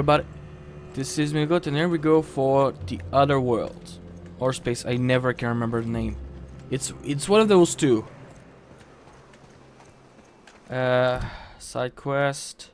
everybody. This is Migot, and here we go for the other world. Or space, I never can remember the name. It's one of those two. Side quest.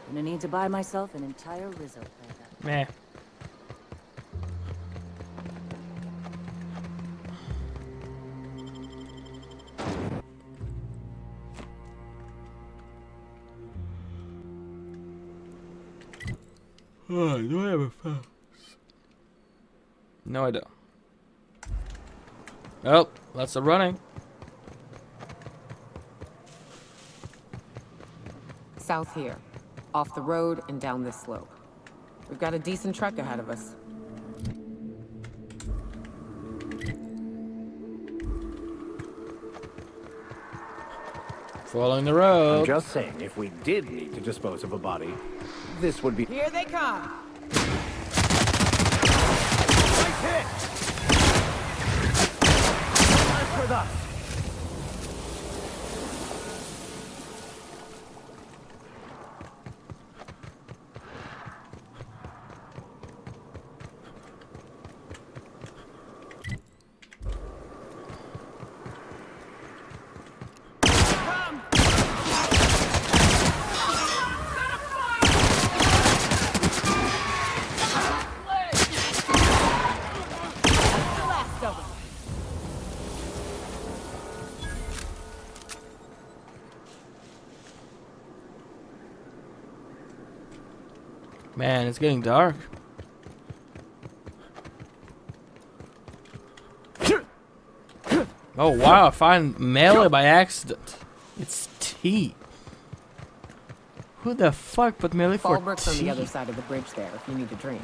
Gonna need to buy myself an entire Rizzo platter. Meh. Oh, do I have a fax? No, I don't. Oh, lots of running. South here. Off the road and down this slope. We've got a decent trek ahead of us. Following the road. I'm just saying, if we did need to dispose of a body, this would be... Here they come! Nice hit! Time for the... Man, it's getting dark. Oh wow, I find melee by accident. It's tea. Who the fuck put melee for Fallbrook's on tea? the other side of the bridge there if you need a drink.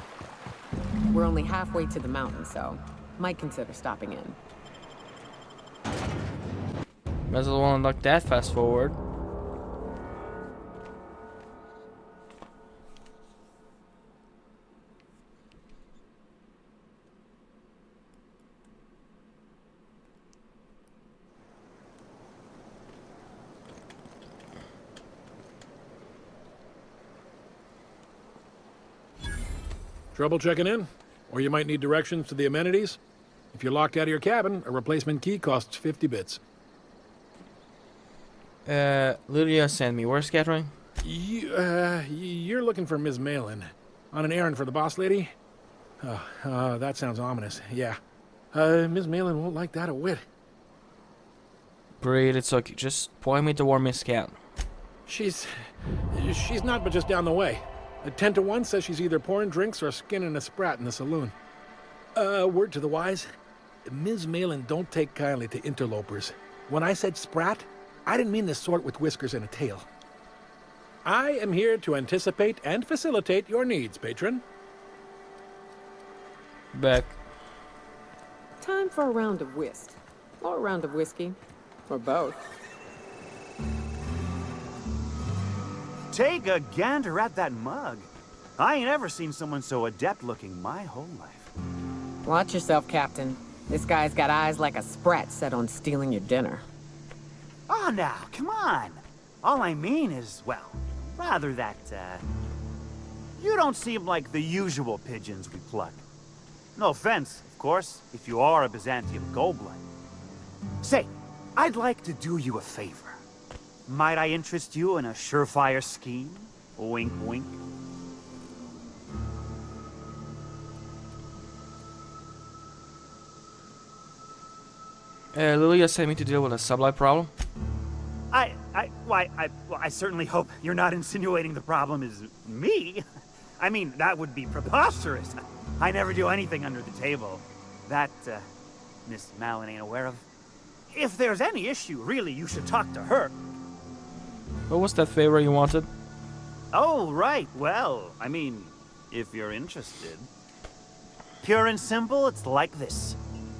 We're only halfway to the mountain, so might consider stopping in. Might as well unlock that fast forward. Trouble checking in? Or you might need directions to the amenities? If you're locked out of your cabin, a replacement key costs 50 bits. Lydia sent me. Where's Catherine? You're looking for Ms. Malin. On an errand for the boss lady? Oh, that sounds ominous. Yeah. Ms. Malin won't like that a whit. Great, it's okay. Just point me toward Miss Cat. She's not but just down the way. 10 to 1 says she's either pouring drinks or skinning a sprat in the saloon. Word to the wise, Ms. Malin don't take kindly to interlopers. When I said sprat, I didn't mean the sort with whiskers and a tail. I am here to anticipate and facilitate your needs, patron. Back. Time for a round of whist. Or a round of whiskey. Or both. Take a gander at that mug. I ain't ever seen someone so adept looking my whole life. Watch yourself, Captain. This guy's got eyes like a sprat set on stealing your dinner. Oh, now, come on. All I mean is, well, rather that, you don't seem like the usual pigeons we pluck. No offense, of course, if you are a Byzantium goldblood. Say, I'd like to do you a favor. Might I interest you in a surefire scheme? Wink, wink. Lilia sent me to deal with a sublight problem. I certainly hope you're not insinuating the problem is me. I mean, that would be preposterous. I never do anything under the table. That, Miss Malin ain't aware of. If there's any issue, really, you should talk to her. What was that favor you wanted? Oh, right. Well, I mean, if you're interested. Pure and simple, it's like this.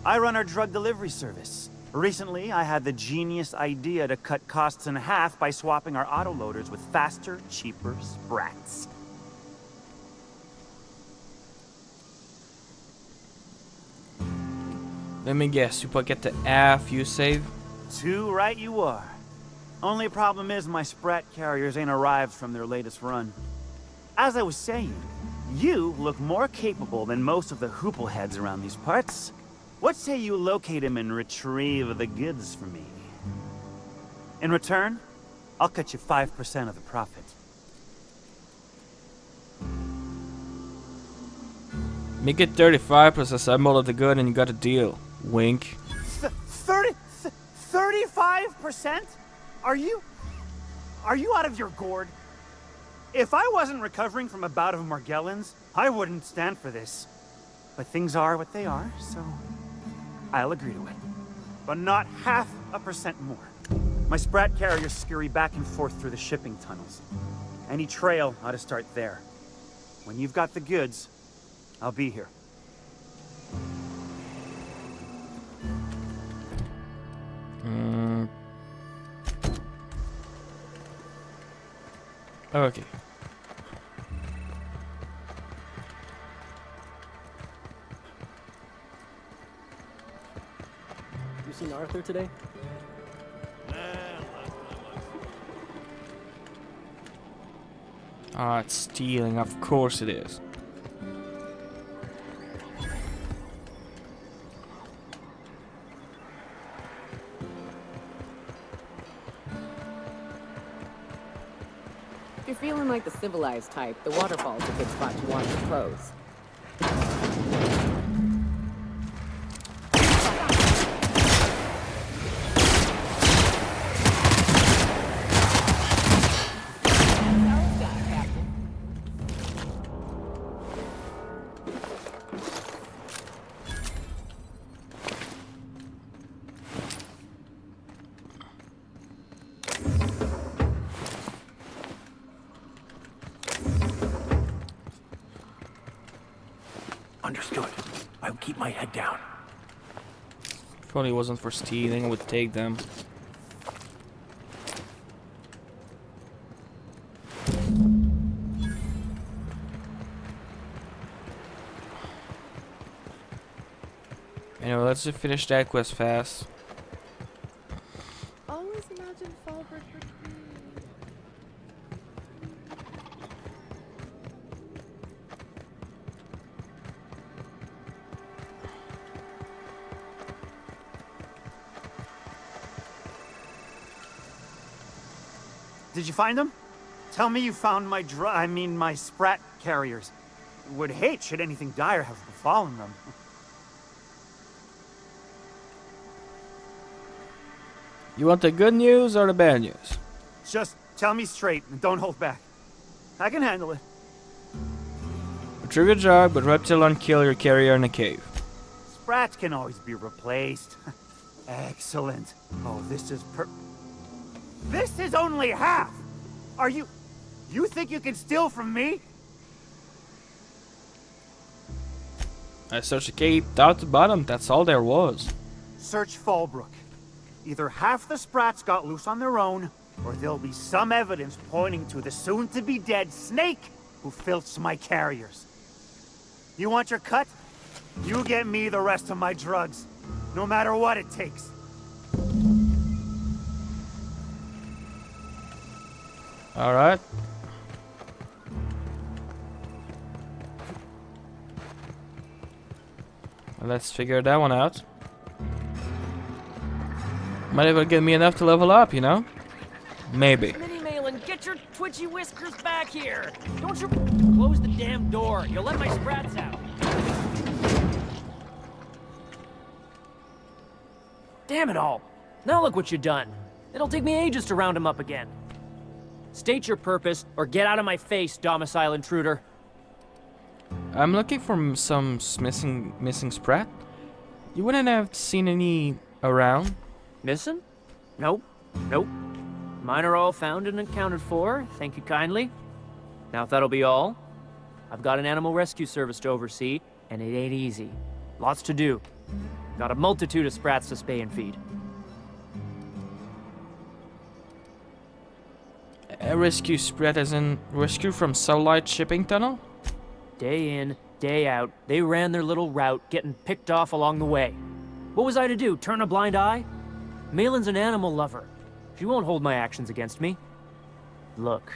I run our drug delivery service. Recently, I had the genius idea to cut costs in half by swapping our autoloaders with faster, cheaper sprats. Let me guess, you get the F you save? Too right you are. Only problem is my sprat carriers ain't arrived from their latest run. As I was saying, you look more capable than most of the hoople heads around these parts. What say you locate him and retrieve the goods for me? In return, I'll cut you 5% of the profit. Make it 35% assemble of the good and you got a deal. Wink. 35%? Are you out of your gourd? If I wasn't recovering from a bout of Margellans, I wouldn't stand for this. But things are what they are, so I'll agree to it. But not 0.5% more. My sprat carriers scurry back and forth through the shipping tunnels. Any trail ought to start there. When you've got the goods, I'll be here. Okay. You seen Arthur today? Ah, it's stealing. Of course it is. If you're feeling like the civilized type, the waterfall's a good spot to wash your clothes. Understood. I'll keep my head down. If only it wasn't for stealing, I would take them. Anyway, let's just finish that quest fast. Always imagine Fallbrook retreat. Did you find them? Tell me you found my my sprat carriers. Would hate should anything dire have befallen them. You want the good news or the bad news? Just tell me straight and don't hold back. I can handle it. Retrieve your jug, but Reptile kill your carrier in a cave. Sprats can always be replaced. Excellent. Oh, this is only half! You think you can steal from me? I searched the cave top to bottom, that's all there was. Search Fallbrook. Either half the Sprats got loose on their own, or there'll be some evidence pointing to the soon-to-be-dead snake who filched my carriers. You want your cut? You get me the rest of my drugs, no matter what it takes. Alright. Let's figure that one out. Might even get me enough to level up, you know? Maybe. Mini Malin, get your twitchy whiskers back here! Don't you close the damn door. You'll let my sprats out. Damn it all. Now look what you done. It'll take me ages to round him up again. State your purpose, or get out of my face, domicile intruder. I'm looking for some missing sprat. You wouldn't have seen any around? Missing? Nope. Nope. Mine are all found and accounted for, thank you kindly. Now if that'll be all, I've got an animal rescue service to oversee, and it ain't easy. Lots to do. Got a multitude of sprats to spay and feed. A rescue spread as in rescue from Sunlight shipping tunnel? Day in, day out, they ran their little route, getting picked off along the way. What was I to do, turn a blind eye? Malin's an animal lover. She won't hold my actions against me. Look,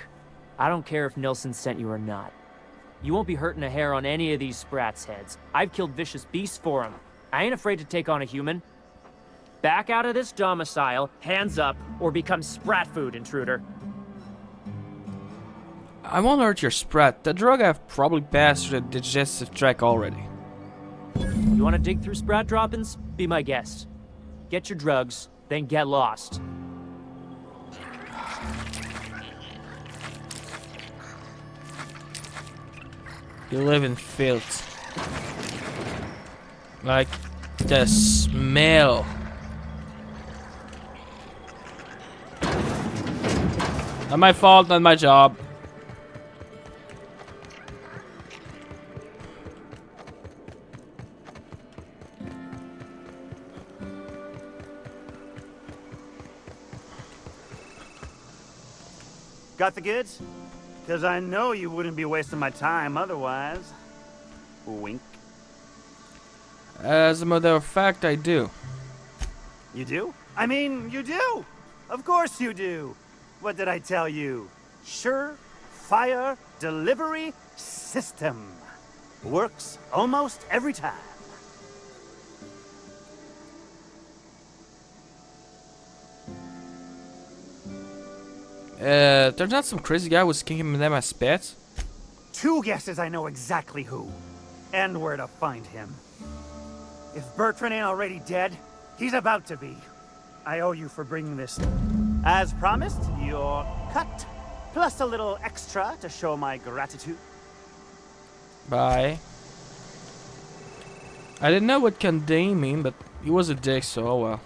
I don't care if Nilsson sent you or not. You won't be hurting a hair on any of these sprats' heads. I've killed vicious beasts for them. I ain't afraid to take on a human. Back out of this domicile, hands up, or become sprat food, intruder. I won't hurt your sprat. The drug I've probably passed through the digestive tract already. You want to dig through sprat droppings? Be my guest. Get your drugs, then get lost. You live in filth. Like the smell. Not my fault, not my job. Got the goods? Because I know you wouldn't be wasting my time otherwise. Wink. As a matter of fact, I do. You do? I mean, you do! Of course you do! What did I tell you? Sure-fire delivery system. Works almost every time. Turns out some crazy guy was kicking them as pets. 2 guesses I know exactly who. And where to find him. If Bertrand ain't already dead, he's about to be. I owe you for bringing this. As promised, your cut, plus a little extra to show my gratitude. Bye. I didn't know what condemn mean, but he was a dick, so oh well.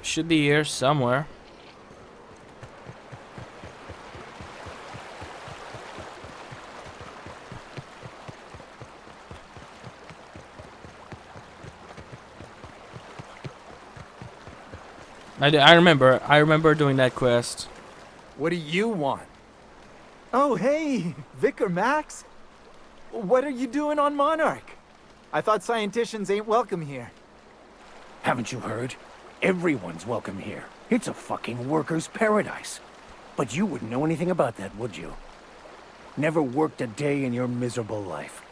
Should be here somewhere. I remember doing that quest. What do you want? Oh, hey, Vicar Max. What are you doing on Monarch? I thought scienticians ain't welcome here. Haven't you heard? Everyone's welcome here. It's a fucking worker's paradise. But you wouldn't know anything about that, would you? Never worked a day in your miserable life.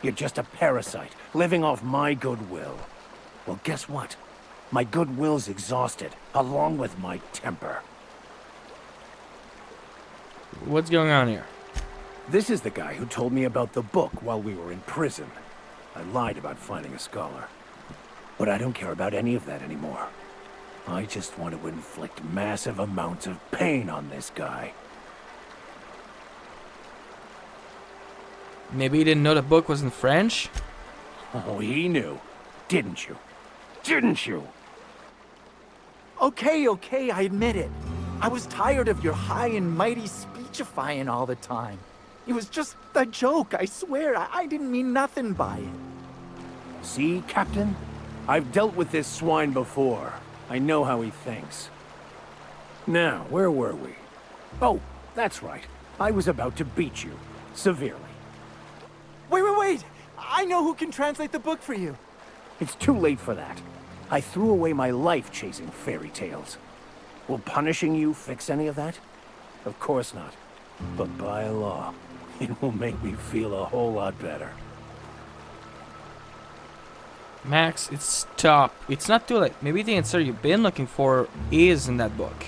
You're just a parasite, living off my goodwill. Well, guess what? My goodwill's exhausted, along with my temper. What's going on here? This is the guy who told me about the book while we were in prison. I lied about finding a scholar. But I don't care about any of that anymore. I just want to inflict massive amounts of pain on this guy. Maybe he didn't know the book was in French? Oh, he knew. Didn't you? Didn't you? Okay, I admit it. I was tired of your high and mighty speechifying all the time. It was just a joke, I swear. I didn't mean nothing by it. See, Captain? I've dealt with this swine before. I know how he thinks. Now, where were we? Oh, that's right. I was about to beat you. Severely. Wait! I know who can translate the book for you. It's too late for that. I threw away my life chasing fairy tales. Will punishing you fix any of that? Of course not. But by law, it will make me feel a whole lot better. Max, stop. It's not too late. Maybe the answer you've been looking for is in that book.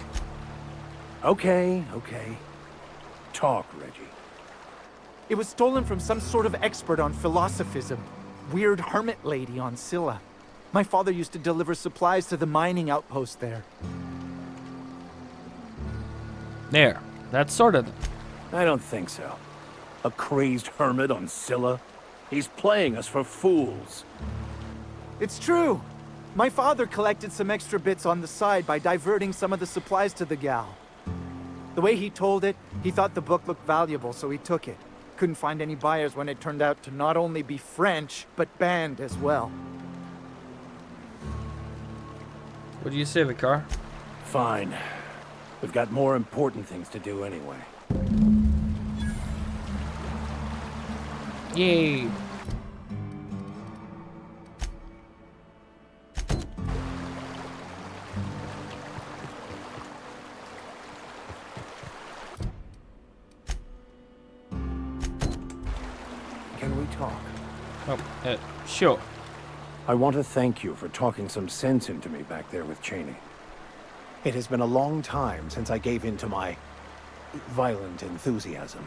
Okay. Talk, Reggie. It was stolen from some sort of expert on philosophism. weird hermit lady on Scylla. My father used to deliver supplies to the mining outpost there. There. That's sorted. I don't think so. A crazed hermit on Scylla? He's playing us for fools. It's true. My father collected some extra bits on the side by diverting some of the supplies to the gal. The way he told it, he thought the book looked valuable, so he took it. Couldn't find any buyers when it turned out to not only be French, but banned as well. What do you say, Vicar? Fine. We've got more important things to do anyway. Yay. Can we talk? Oh, sure. I want to thank you for talking some sense into me back there with Cheney. It has been a long time since I gave in to my violent enthusiasm.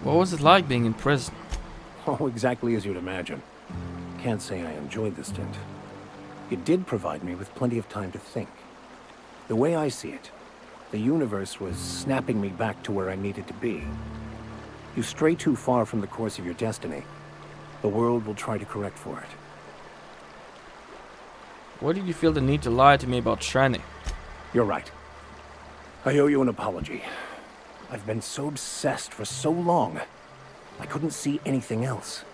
What was it like being in prison? Oh, exactly as you'd imagine. Can't say I enjoyed the stint. It did provide me with plenty of time to think. The way I see it, the universe was snapping me back to where I needed to be. You stray too far from the course of your destiny, the world will try to correct for it. Why did you feel the need to lie to me about Shani? You're right. I owe you an apology. I've been so obsessed for so long, I couldn't see anything else.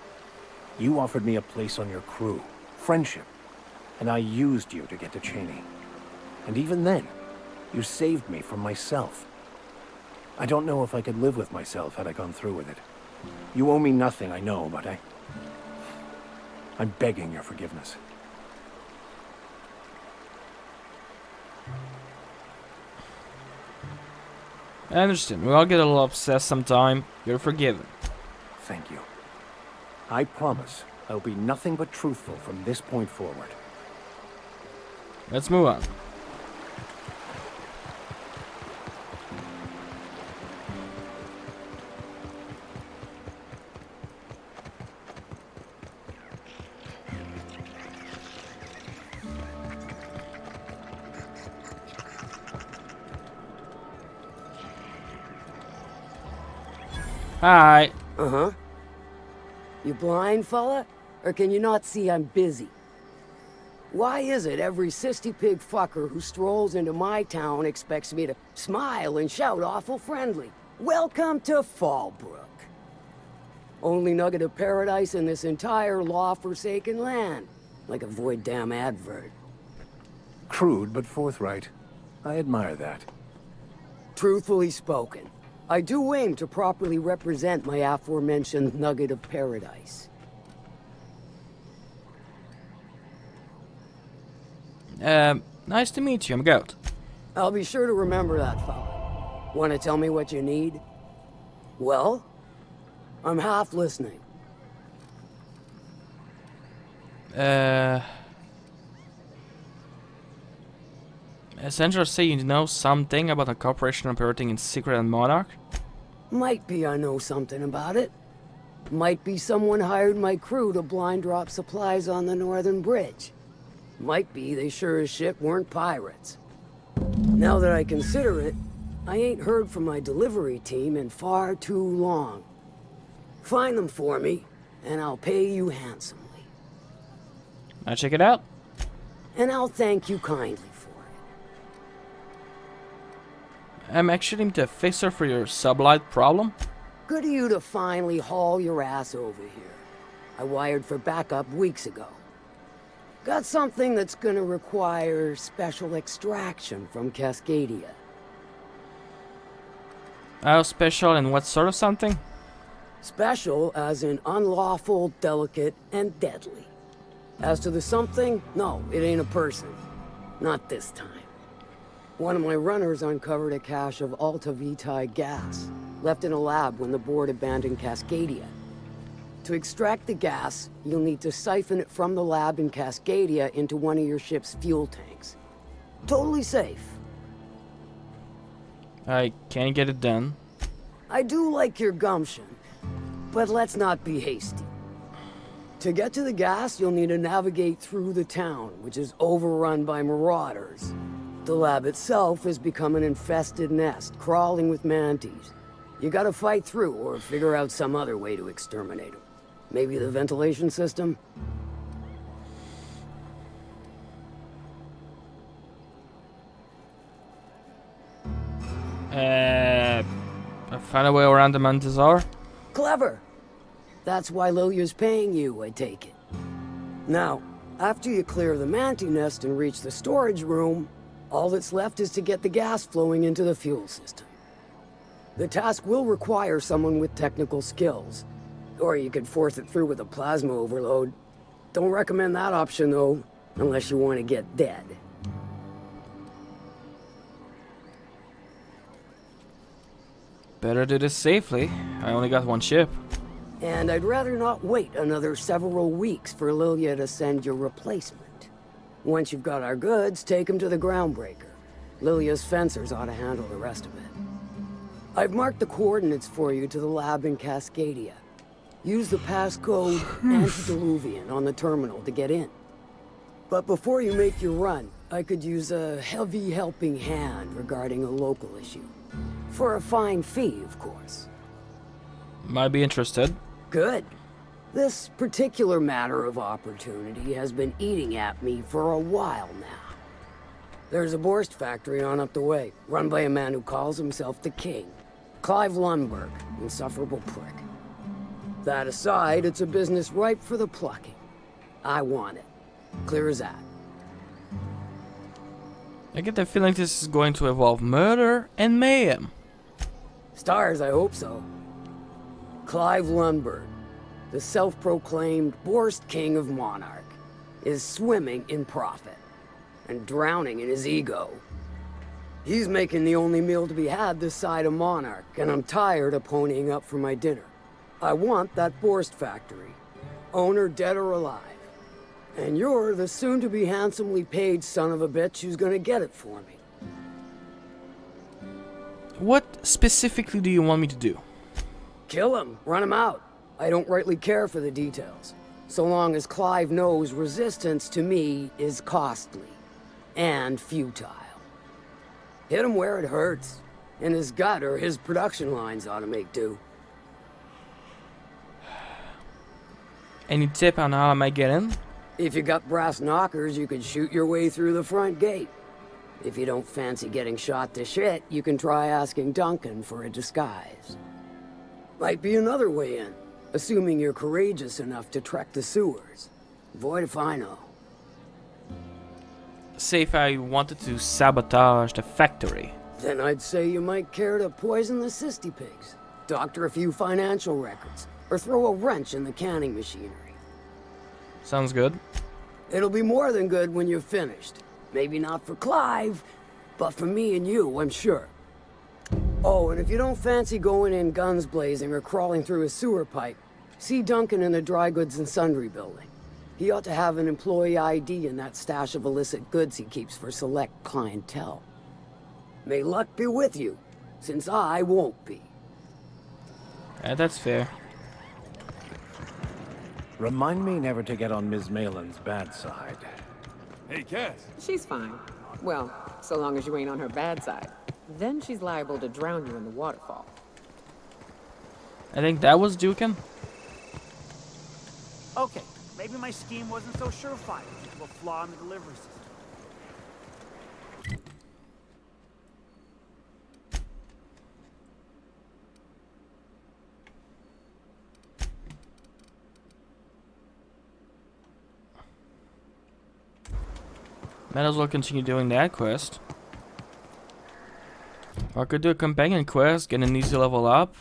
You offered me a place on your crew, friendship, and I used you to get to Cheney. And even then, you saved me from myself. I don't know if I could live with myself had I gone through with it. You owe me nothing, I know, but I'm begging your forgiveness. I understand. We all get a little obsessed sometime. You're forgiven. Thank you. I promise I'll be nothing but truthful from this point forward. Let's move on. Hi. Uh-huh. You blind, fella? Or can you not see I'm busy? Why is it every sissy pig fucker who strolls into my town expects me to smile and shout awful friendly? Welcome to Fallbrook. Only nugget of paradise in this entire law-forsaken land. Like a void damn advert. Crude but forthright. I admire that. Truthfully spoken, I do aim to properly represent my aforementioned nugget of paradise. Nice to meet you. I'm Goat. I'll be sure to remember that, fella. Want to tell me what you need? Well, I'm half listening. Essentially say you know something about a corporation operating in secret and Monarch? Might be I know something about it. Might be someone hired my crew to blind drop supplies on the Northern Bridge. Might be they sure as shit weren't pirates. Now that I consider it, I ain't heard from my delivery team in far too long. Find them for me, and I'll pay you handsomely. Now check it out. And I'll thank you kindly for it. I'm actually the fixer for your sublight problem. Good of you to finally haul your ass over here. I wired for backup weeks ago. Got something that's gonna require special extraction from Cascadia. How special and what sort of something? Special as in unlawful, delicate, and deadly. As to the something, no, it ain't a person. Not this time. One of my runners uncovered a cache of Alta Vitae gas, left in a lab when the board abandoned Cascadia. To extract the gas, you'll need to siphon it from the lab in Cascadia into one of your ship's fuel tanks. Totally safe. I can't get it done. I do like your gumption, but let's not be hasty. To get to the gas, you'll need to navigate through the town, which is overrun by marauders. The lab itself has become an infested nest, crawling with mantis. You gotta fight through or figure out some other way to exterminate them. Maybe the ventilation system? I find a way around the Mantisaur. Clever. That's why Lilia's paying you, I take it. Now, after you clear the manti nest and reach the storage room, all that's left is to get the gas flowing into the fuel system. The task will require someone with technical skills, or you could force it through with a plasma overload. Don't recommend that option, though, unless you want to get dead. Better do this safely. I only got one ship. And I'd rather not wait another several weeks for Lilia to send your replacement. Once you've got our goods, take them to the groundbreaker. Lilia's fencers ought to handle the rest of it. I've marked the coordinates for you to the lab in Cascadia. Use the passcode Antediluvian on the terminal to get in. But before you make your run, I could use a heavy helping hand regarding a local issue. For a fine fee, of course. Might be interested. Good. This particular matter of opportunity has been eating at me for a while now. There's a Borst factory on up the way, run by a man who calls himself the King. Clive Lundberg, insufferable prick. That aside, it's a business ripe for the plucking. I want it. Clear as that. I get the feeling this is going to involve murder and mayhem. Stars, I hope so. Clive Lundberg, the self-proclaimed Borst King of Monarch, is swimming in profit and drowning in his ego. He's making the only meal to be had this side of Monarch, and I'm tired of ponying up for my dinner. I want that Borst factory, owner dead or alive. And you're the soon-to-be handsomely paid son of a bitch who's gonna get it for me. What specifically do you want me to do? Kill him, run him out. I don't rightly care for the details, so long as Clive knows resistance to me is costly and futile. Hit him where it hurts, in his gut or his production lines ought to make do. Any tip on how I might get in? If you got brass knockers, you could shoot your way through the front gate. If you don't fancy getting shot to shit, you can try asking Duncan for a disguise. Might be another way in, assuming you're courageous enough to trek the sewers. Void if I know. Say if I wanted to sabotage the factory. Then I'd say you might care to poison the cysty pigs, doctor a few financial records, or throw a wrench in the canning machinery. Sounds good. It'll be more than good when you're finished. Maybe not for Clive, but for me and you, I'm sure. Oh, and if you don't fancy going in guns blazing or crawling through a sewer pipe, see Duncan in the dry goods and sundry building. He ought to have an employee ID in that stash of illicit goods he keeps for select clientele. May luck be with you, since I won't be. Yeah, that's fair. Remind me never to get on Ms. Malin's bad side. Hey, Cass. She's fine. Well, so long as you ain't on her bad side. Then she's liable to drown you in the waterfall. I think that was Dukin. Okay, maybe my scheme wasn't so surefire. Due to a flaw in the delivery system. Might as well continue doing that quest. Or I could do a companion quest, get an easy level up.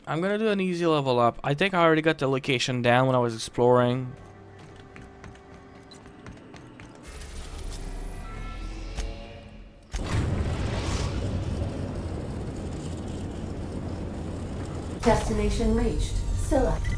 I'm gonna do an easy level up. I think I already got the location down when I was exploring. Destination reached. Select.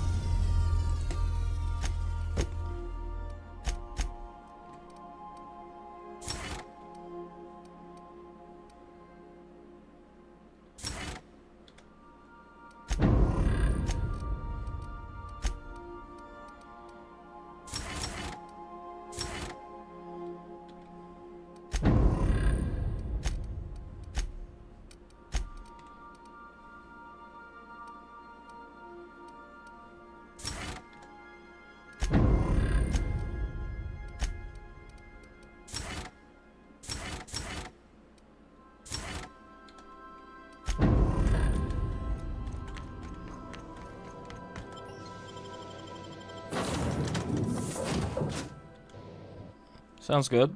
Sounds good.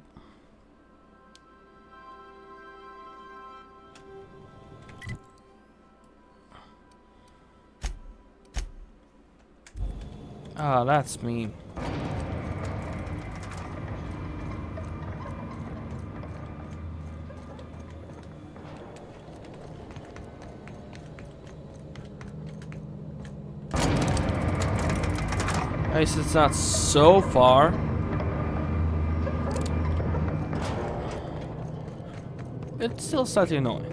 Ah, that's me. At least it's not so far. It's still slightly annoying.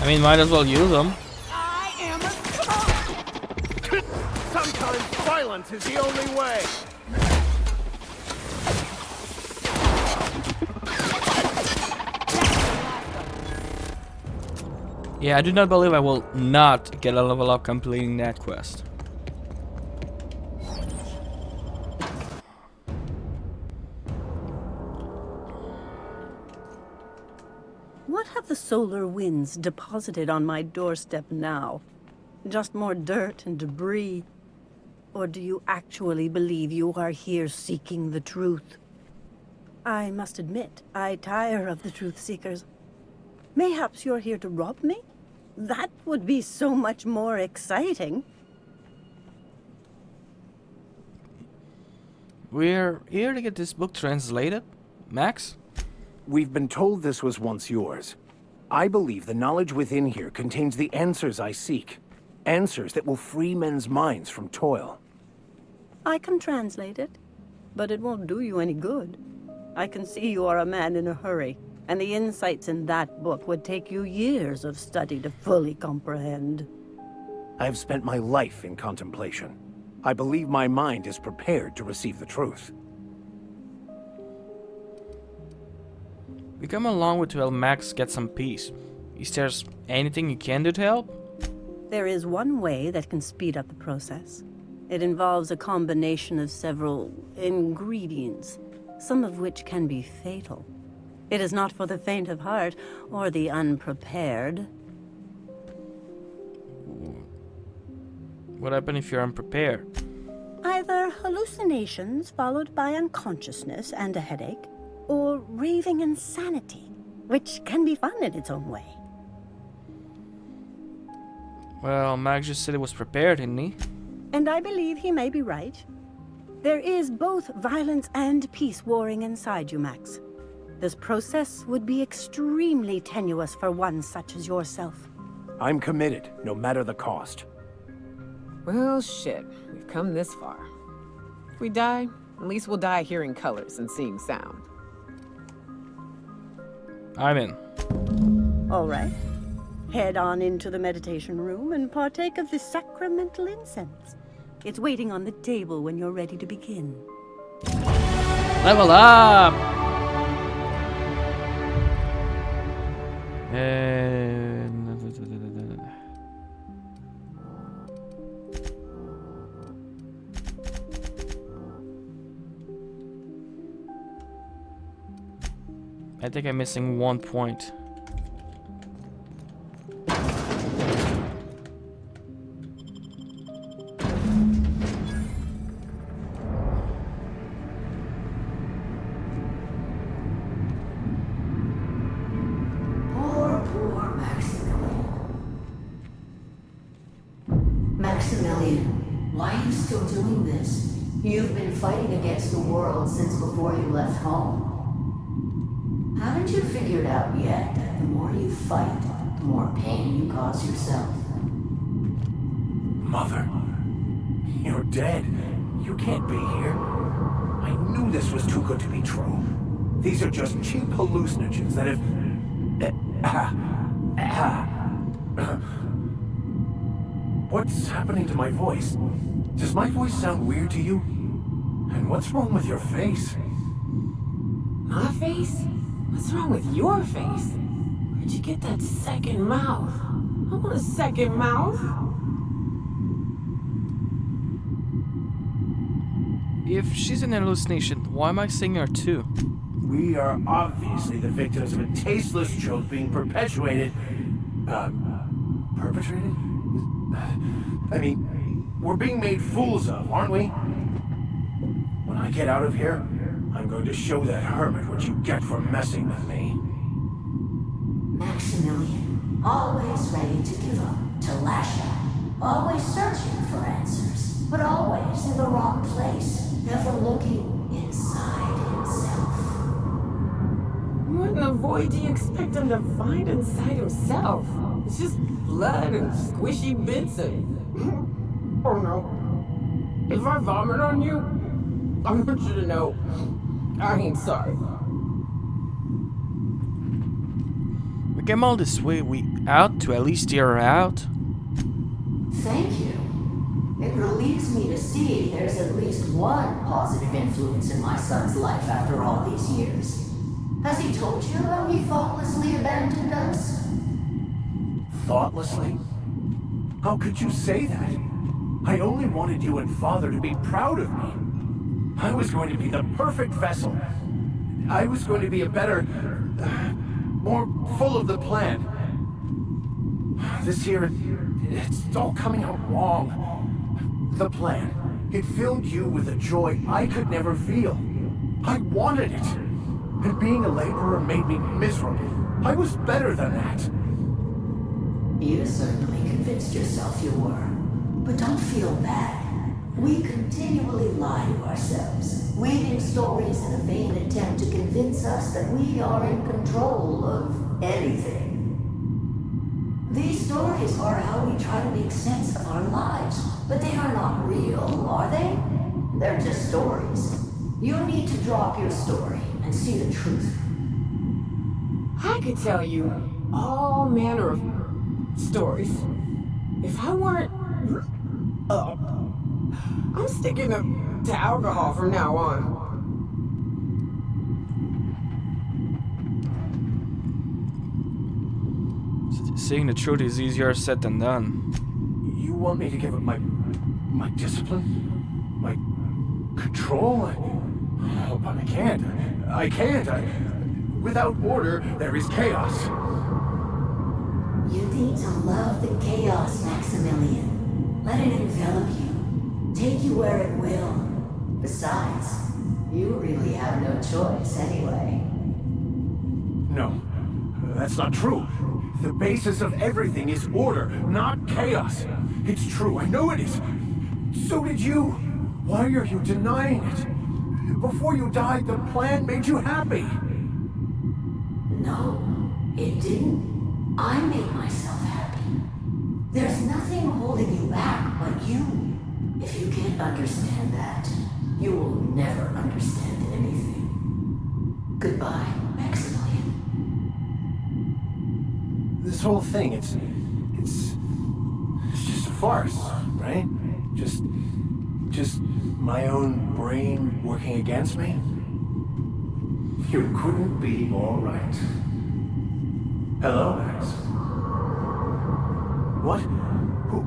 I mean, might as well use them. I am a cop! Sometimes violence is the only way! Yeah, I do not believe I will not get a level up completing that quest. What have the solar winds deposited on my doorstep now? Just more dirt and debris? Or do you actually believe you are here seeking the truth? I must admit, I tire of the truth seekers. Mayhaps you're here to rob me? That would be so much more exciting. We're here to get this book translated, Max? We've been told this was once yours. I believe the knowledge within here contains the answers I seek. Answers that will free men's minds from toil. I can translate it, but it won't do you any good. I can see you are a man in a hurry, and the insights in that book would take you years of study to fully comprehend. I have spent my life in contemplation. I believe my mind is prepared to receive the truth. We come along with to help Max get some peace. Is there anything you can do to help? There is one way that can speed up the process. It involves a combination of several ingredients, some of which can be fatal. It is not for the faint of heart or the unprepared. What happens if you're unprepared? Either hallucinations followed by unconsciousness and a headache, or raving insanity, which can be fun in its own way. Well, Max just said he was prepared, didn't he? And I believe he may be right. There is both violence and peace warring inside you, Max. This process would be extremely tenuous for one such as yourself. I'm committed, no matter the cost. Well, shit. We've come this far. If we die, at least we'll die hearing colors and seeing sound. I'm in. All right. Head on into the meditation room and partake of the sacramental incense. It's waiting on the table when you're ready to begin. Level up! I think I'm missing 1 point. Poor Maximilian, why are you still doing this? You've been fighting against the world since before you left home. Haven't you figured out yet that the more you fight, the more pain you cause yourself? Mother, you're dead. You can't be here. I I knew this was too good to be true. These are just cheap hallucinogens that have... What's happening to my voice? Does my voice sound weird to you? And what's wrong with your face? My face? What's wrong with your face? Where'd you get that second mouth? I want a second mouth. If she's an hallucination, why am I seeing her too? We are obviously the victims of a tasteless joke being perpetuated... perpetrated? I mean, we're being made fools of, aren't we? When I get out of here, I'm going to show that hermit what you get for messing with me. Maximilian, always ready to give up, to lash out, always searching for answers, but always in the wrong place, never looking inside himself. What in the void do you expect him to find inside himself? It's just blood and squishy bits and... Oh no. If I vomit on you, I want you to know I ain't sorry. We came all this way, we out to at least hear her out? Thank you. It relieves me to see there's at least one positive influence in my son's life after all these years. Has he told you how he thoughtlessly abandoned us? Thoughtlessly? How could you say that? I only wanted you and Father to be proud of me. I was going to be the perfect vessel. I was going to be a better... more full of the plan. This here, it's all coming out wrong. The plan, it filled you with a joy I could never feel. I wanted it. And being a laborer made me miserable. I was better than that. You certainly convinced yourself you were. But don't feel bad. We continually lie to ourselves, weaving stories in a vain attempt to convince us that we are in control of anything. These stories are how we try to make sense of our lives, but they are not real, are they? They're just stories. You need to drop your story and see the truth. I could tell you all manner of stories. If I weren't up, I'm sticking to alcohol from now on. Saying the truth is easier said than done. You want me to give up my discipline? My control? But I can't. I can't. Without order, there is chaos. You need to love the chaos, Maximilian. Let it envelop you. Take you where it will. Besides, you really have no choice anyway. No, that's not true. The basis of everything is order, not chaos. It's true, I know it is. So did you. Why are you denying it? Before you died, the plan made you happy. No, it didn't. I made myself happy. There's nothing holding you back but you. If you can't understand that, you will never understand anything. Goodbye, Maximilian. This whole thing, it's just a farce, right? Just my own brain working against me? You couldn't be more right. Hello, Max. What? Who?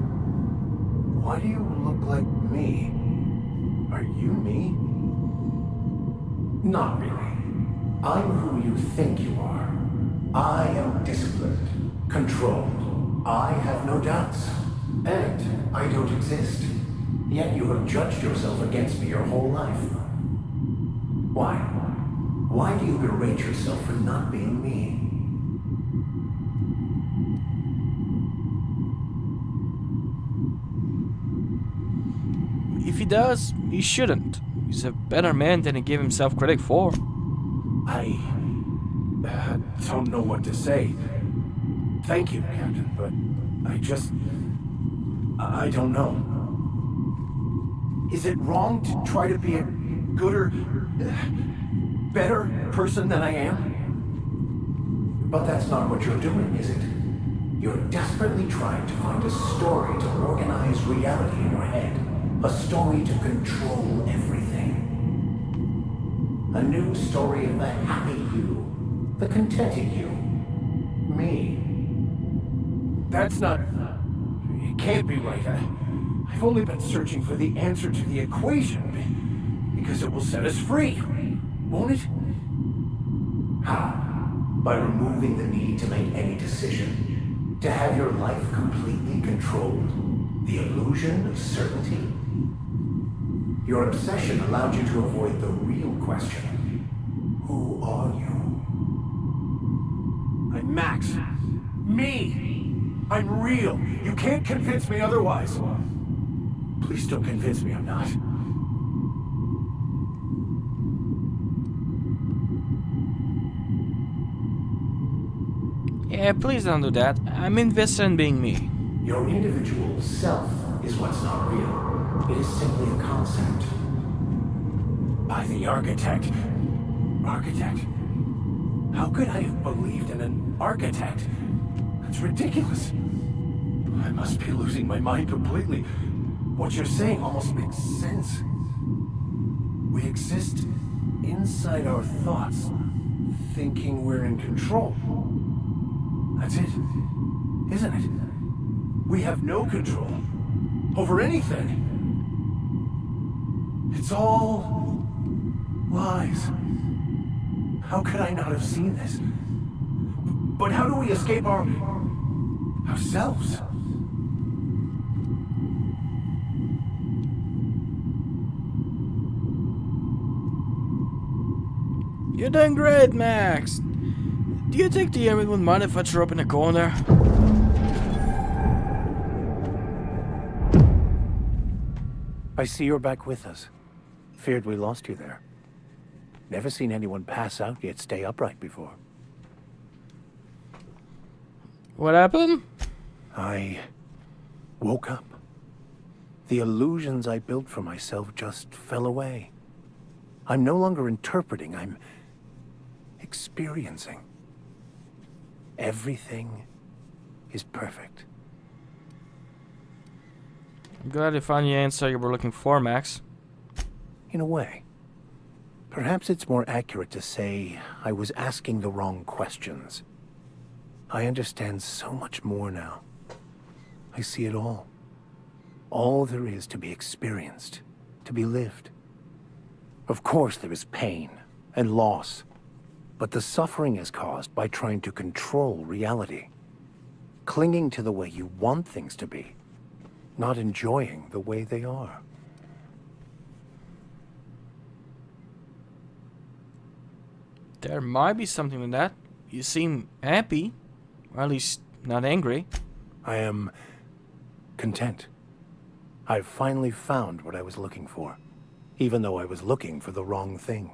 Why do you look like me? Are you me? Not really. I'm who you think you are. I am disciplined, controlled. I have no doubts. And I don't exist. Yet you have judged yourself against me your whole life. Why? Why do you berate yourself for not being me? If he does, he shouldn't. He's a better man than he gave himself credit for. I don't know what to say. Thank you, Captain, but I don't know. Is it wrong to try to be gooder, better person than I am. But that's not what you're doing, is it? You're desperately trying to find a story to organize reality in your head. A story to control everything. A new story of the happy you, the contented you. Me. That's not... It can't be right. I've only been searching for the answer to the equation, because it will set us free, won't it? How? By removing the need to make any decision. To have your life completely controlled. The illusion of certainty. Your obsession allowed you to avoid the real question. Who are you? I'm Max. Me! I'm real. You can't convince me otherwise. Please don't convince me I'm not. Yeah, please don't do that. I'm invested in being me. Your individual self is what's not real. It is simply a concept. By the architect. Architect? How could I have believed in an architect? That's ridiculous. I must be losing my mind completely. What you're saying almost makes sense. We exist inside our thoughts, thinking we're in control. That's it, isn't it? We have no control over anything. It's all lies. How could I not have seen this? But how do we escape ourselves? You're doing great, Max. Do you think the enemy would mind if I throw up in a corner? I see you're back with us. Feared we lost you there. Never seen anyone pass out yet stay upright before. What happened? I woke up. The illusions I built for myself just fell away. I'm no longer interpreting, I'm experiencing. Everything is perfect. I'm glad you found the answer you were looking for, Max. In a way. Perhaps it's more accurate to say I was asking the wrong questions. I understand so much more now. I see it all. All there is to be experienced, to be lived. Of course there is pain and loss, but the suffering is caused by trying to control reality. Clinging to the way you want things to be, not enjoying the way they are. There might be something in that. You seem happy, or at least not angry. I am content. I've finally found what I was looking for, even though I was looking for the wrong thing.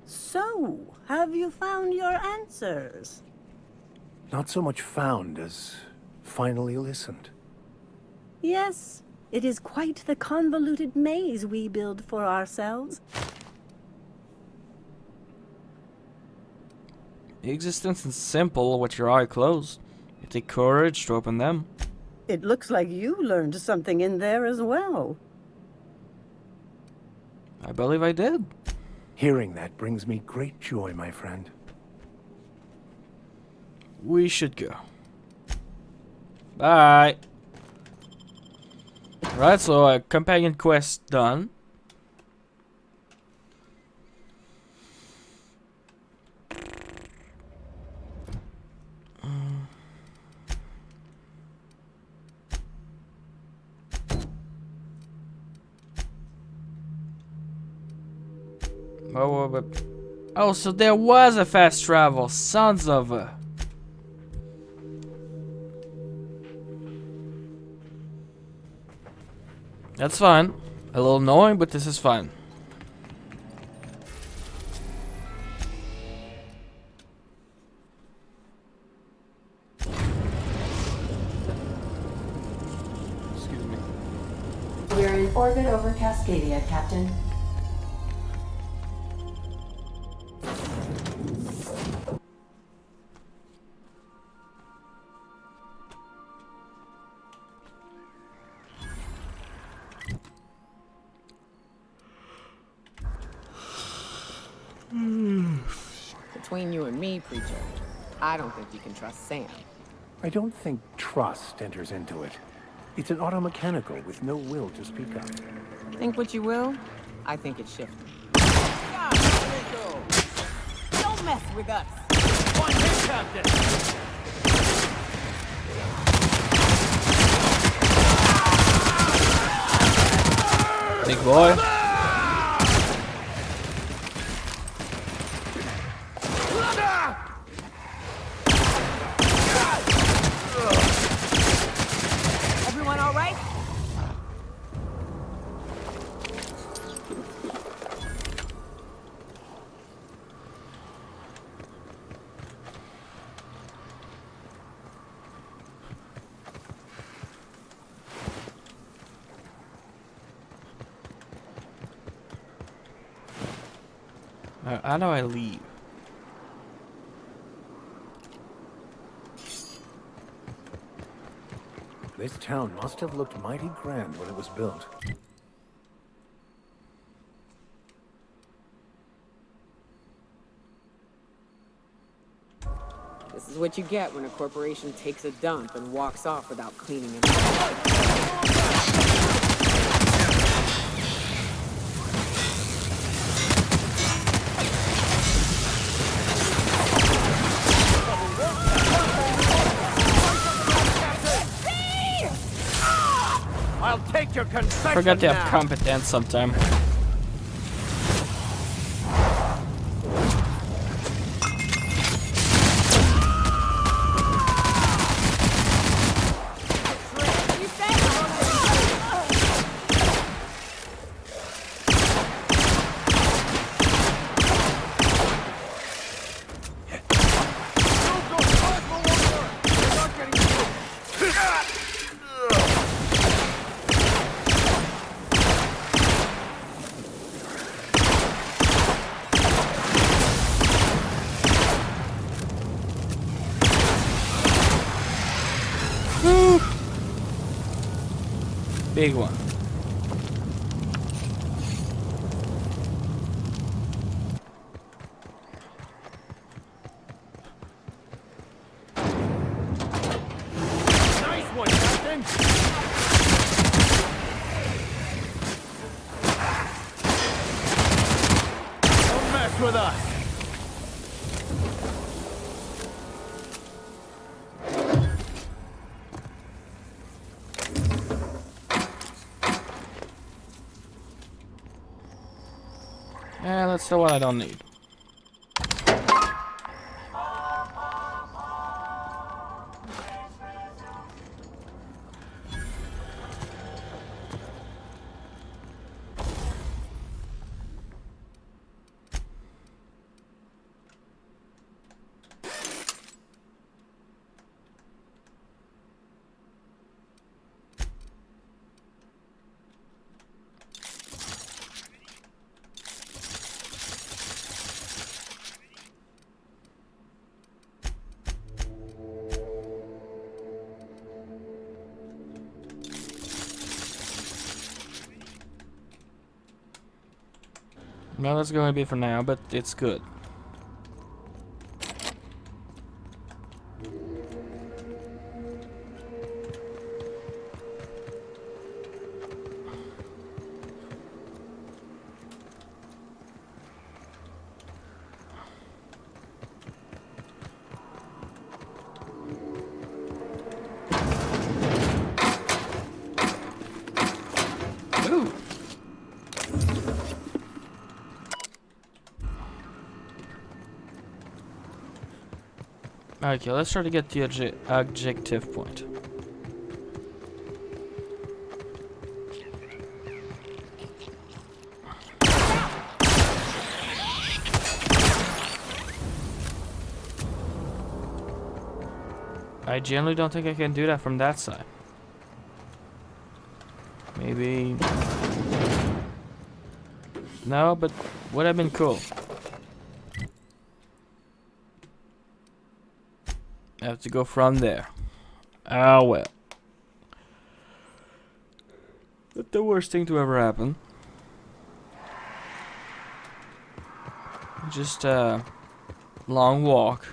So, have you found your answers? Not so much found as finally listened. Yes, it is quite the convoluted maze we build for ourselves. Existence is simple with your eye closed. You take courage to open them. It looks like you learned something in there as well. I believe I did. Hearing that brings me great joy, my friend. We should go. Bye. Right, so a companion quest done. Oh, so there was a fast travel. Sons of a... That's fine. A little annoying, but this is fine. Excuse me. Orbit over Cascadia, Captain. Between you and me, preacher, I don't think you can trust Sam. I don't think trust enters into it. It's an automechanical with no will to speak of. Think what you will, I think it's shifting. Don't mess with us. One hit, Captain! Big boy. Everyone all right? How do I leave? This town must have looked mighty grand when it was built. This is what you get when a corporation takes a dump and walks off without cleaning it up. I'll take your confession. Forgot to have now. competence sometime. Big one. Nice one, Captain. Don't mess with us. That's the one I don't need. Well, that's going to be for now, but it's good. Ooh. Okay, let's try to get the objective point. I generally don't think I can do that from that side. Maybe No, but would have been cool. I have to go from there. Ah, well. Not the worst thing to ever happen. Just a long walk.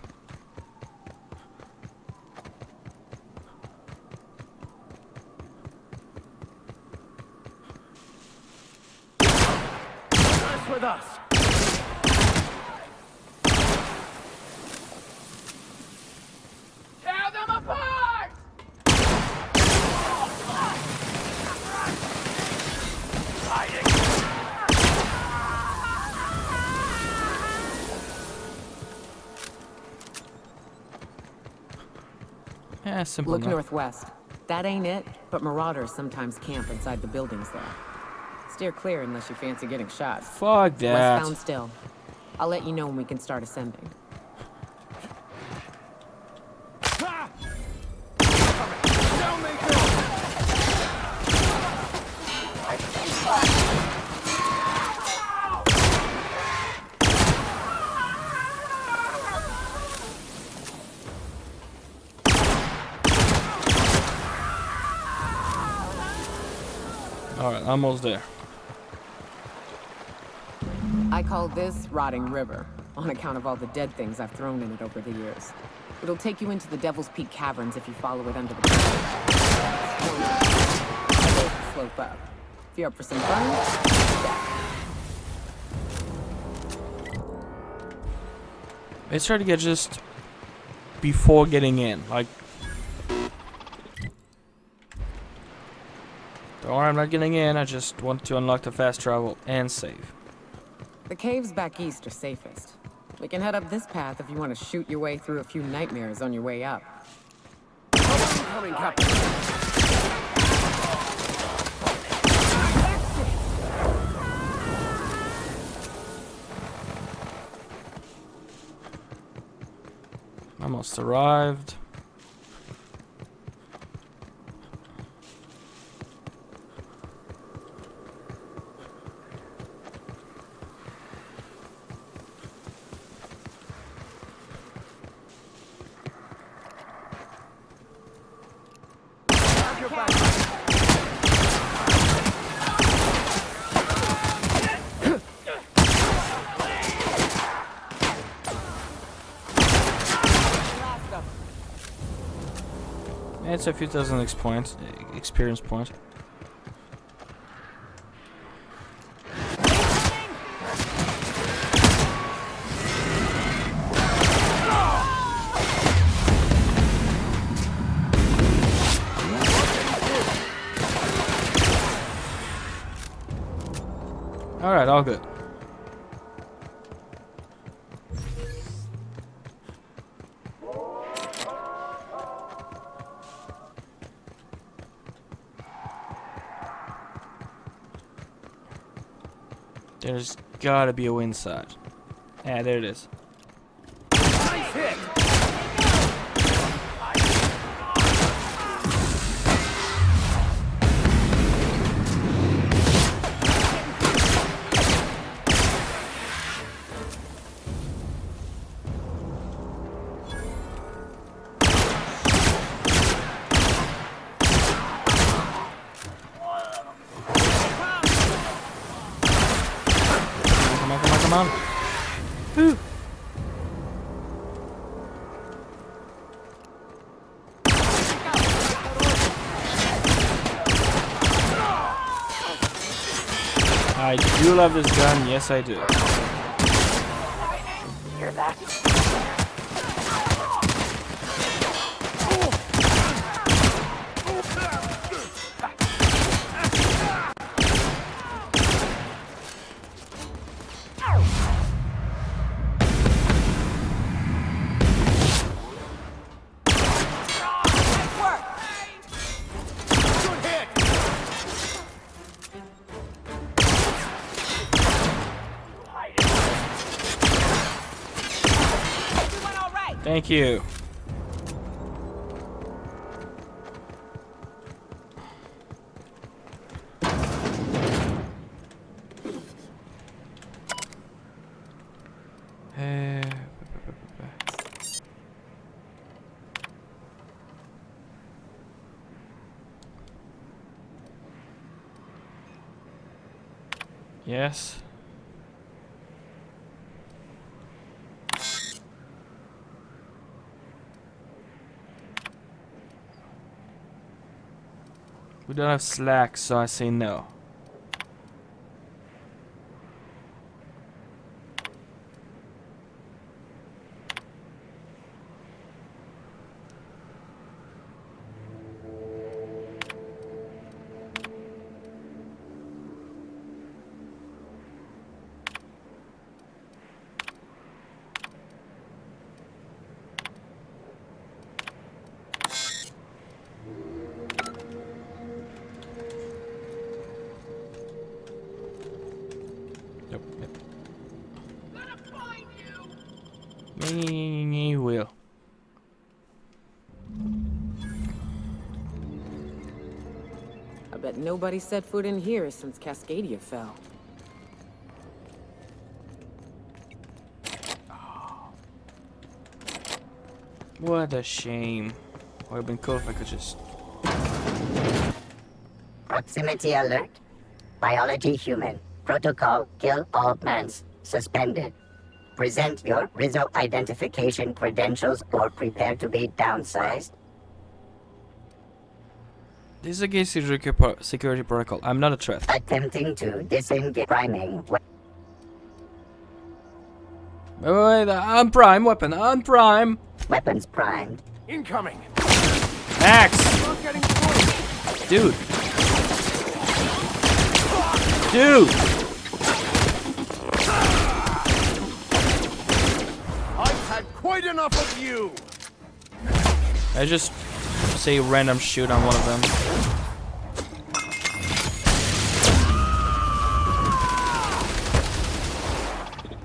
Mess with us. Tear them apart! Yeah, simple Look enough. northwest. That ain't it, but marauders sometimes camp inside the buildings there. Steer clear unless you fancy getting shot. Fuck that. Westbound still. I'll let you know when we can start ascending. Alright, almost there. I call this Rotting River, on account of all the dead things I've thrown in it over the years. It'll take you into the Devil's Peak Caverns if you follow it under the slope up. If you're up for some fun, yeah. Let's try to get just before getting in. Like, don't worry, I'm not getting in. I just want to unlock the fast travel and save. The caves back east are safest. We can head up this path if you want to shoot your way through a few nightmares on your way up. Coming, Captain. Almost arrived. It's a few thousand experience points. Alright, all good. There's gotta be a wind side. Yeah, there it is. Nice hit. Come on. Whew. I do love this gun, yes I do. Hear that? Thank you. Yes. We don't have Slack, so I say no. Yep, yep. Me will. I bet nobody set foot in here since Cascadia fell. What a shame. Would have been cool if I could just. Proximity alert. Biology human. Protocol kill all plants. Suspended. Present your Rizzo identification credentials or prepare to be downsized. This is against security protocol. I'm not a threat. Attempting to disengage priming. Wait, unprime weapon, unprime. Weapons primed. Incoming. Axe. Dude. Dude. I've had quite enough of you. I just say random shoot on one of them.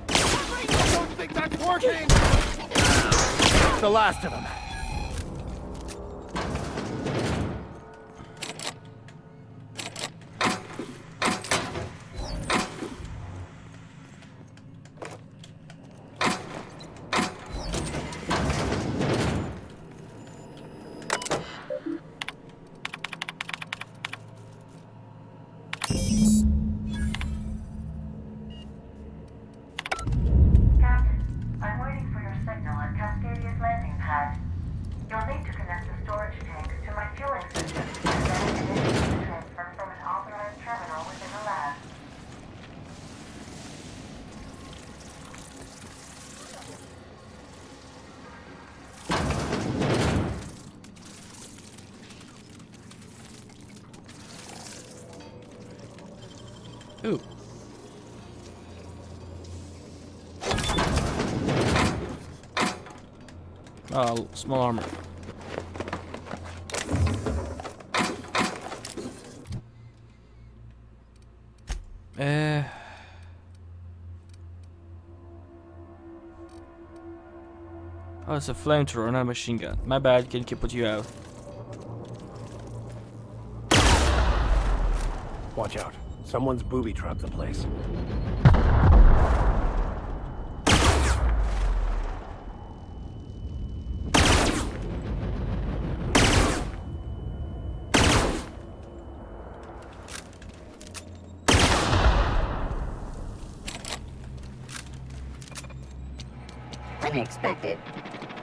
I don't think that's working. That's the last of them. Ooh. Oh, small armor. Oh, it's a flamethrower, not a machine gun. My bad, can put you out. Watch out. Someone's booby-trapped the place. Unexpected.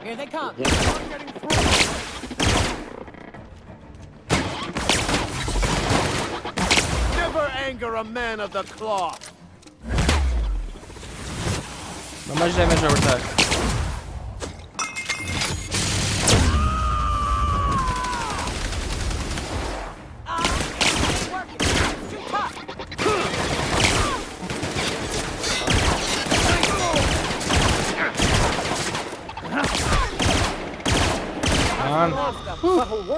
Here they come. Never anger a man of the cloth. How much damage over attack?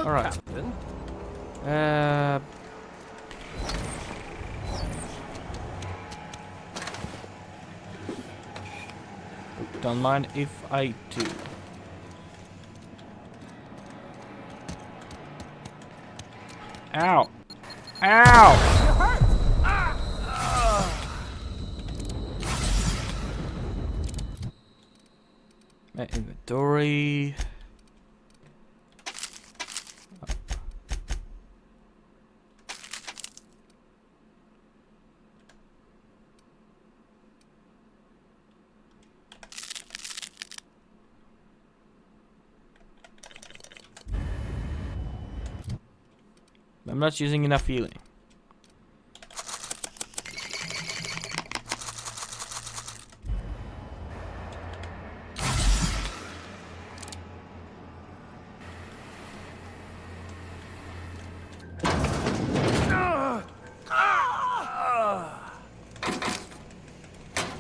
Alright. Don't mind if I do. Ow! Ow! Inventory. I'm not using enough healing.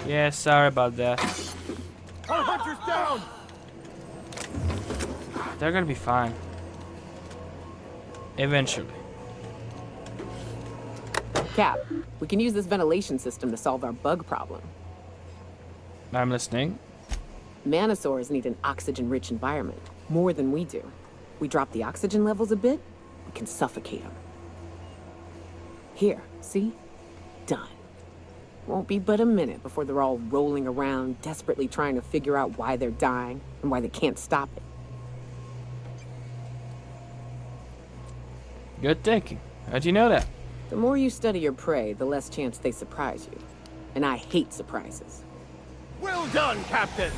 Yeah, sorry about that. Our hunter's down! They're gonna be fine. Eventually. Cap, we can use this ventilation system to solve our bug problem. I'm listening. Manosaurs need an oxygen-rich environment, more than we do. We drop the oxygen levels a bit, we can suffocate them. Here, see? Done. Won't be but a minute before they're all rolling around, desperately trying to figure out why they're dying and why they can't stop it. Good thinking. How'd you know that? The more you study your prey, the less chance they surprise you. And I hate surprises. Well done, Captain!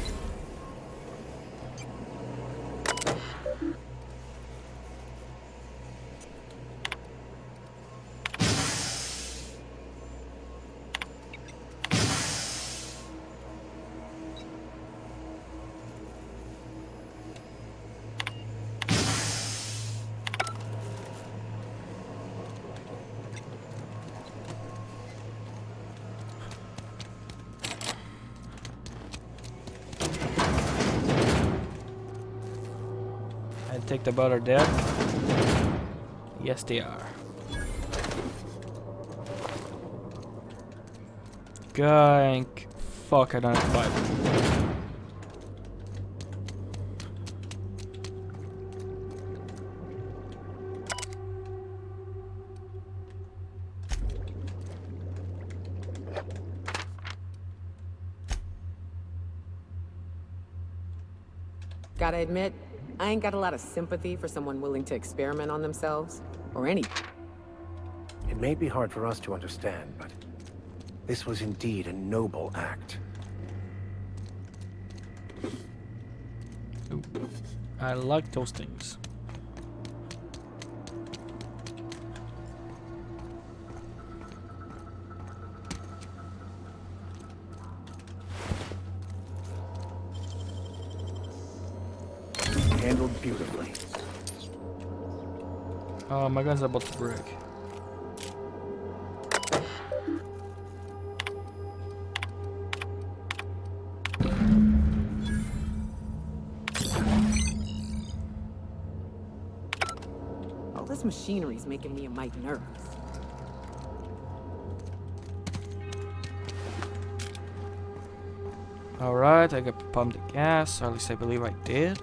Take the butter dead. Yes, they are. Gank. Fuck, I don't have to fight. Gotta admit, I ain't got a lot of sympathy for someone willing to experiment on themselves, or anything. It may be hard for us to understand, but this was indeed a noble act. Ooh, I like those things. Handled beautifully. Oh, my gun's about to break. All this machinery's making me a mite nervous. Alright, I got to pump the gas, or at least I believe I did.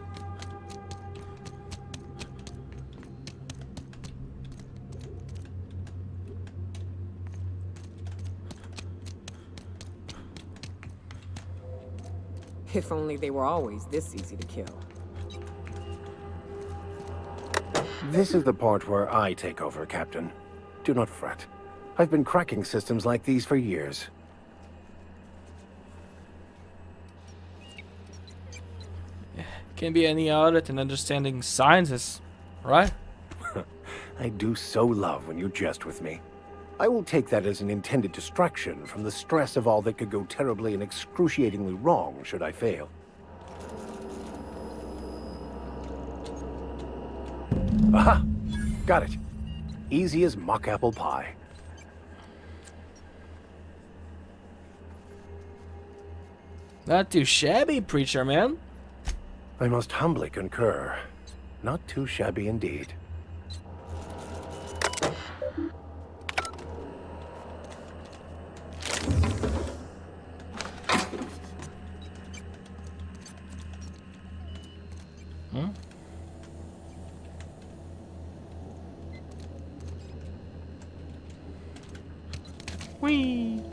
If only they were always this easy to kill. This is the part where I take over, Captain. Do not fret. I've been cracking systems like these for years. Can't be any other than understanding sciences, right? I do so love when you jest with me. I will take that as an intended distraction from the stress of all that could go terribly and excruciatingly wrong should I fail. Aha! Got it. Easy as mock apple pie. Not too shabby, preacher man. I must humbly concur. Not too shabby indeed. Hmm? Whee!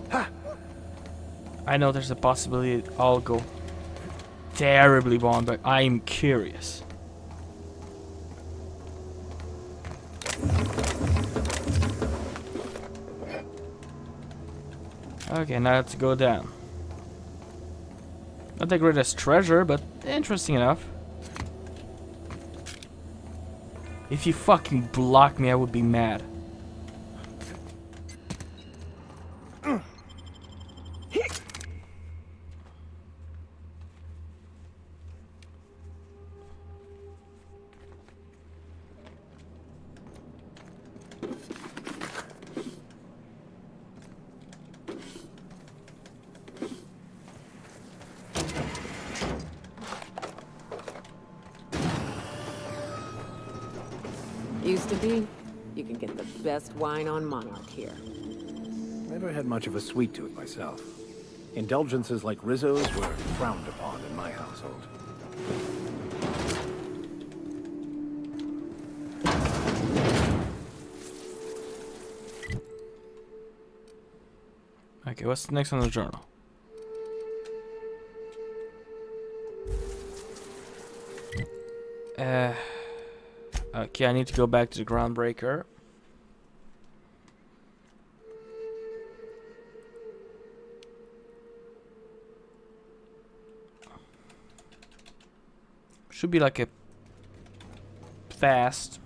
Ha! I know there's a possibility I'll go terribly wrong, but I'm curious. Okay, now let's go down. Not the greatest treasure, but interesting enough. If you fucking block me, I would be mad. Used to be, you can get the best wine on Monarch here. Never had much of a sweet tooth myself. Indulgences like Rizzo's were frowned upon in my household. Okay, what's next on the journal? Okay, I need to go back to the Groundbreaker. Should be like a fast.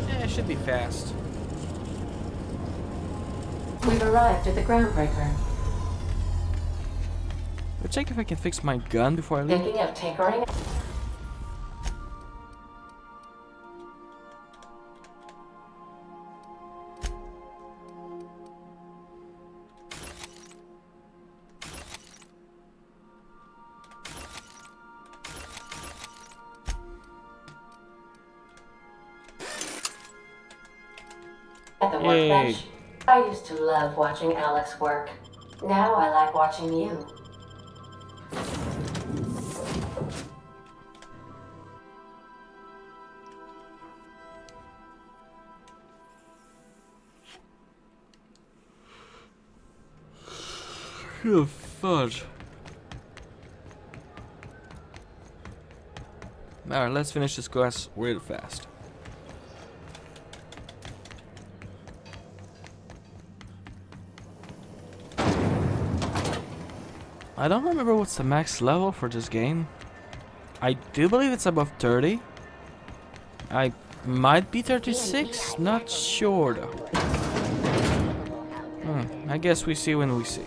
Yeah, it should be fast. We've arrived at the Groundbreaker. Let's check if I can fix my gun before I leave. Thinking of tinkering? At the workbench, I used to love watching Alex work. Now I like watching you. Oh, fudge. Alright, let's finish this quest real fast. I don't remember what's the max level for this game. I do believe it's above 30. I might be 36, not sure though. I guess we see when we see.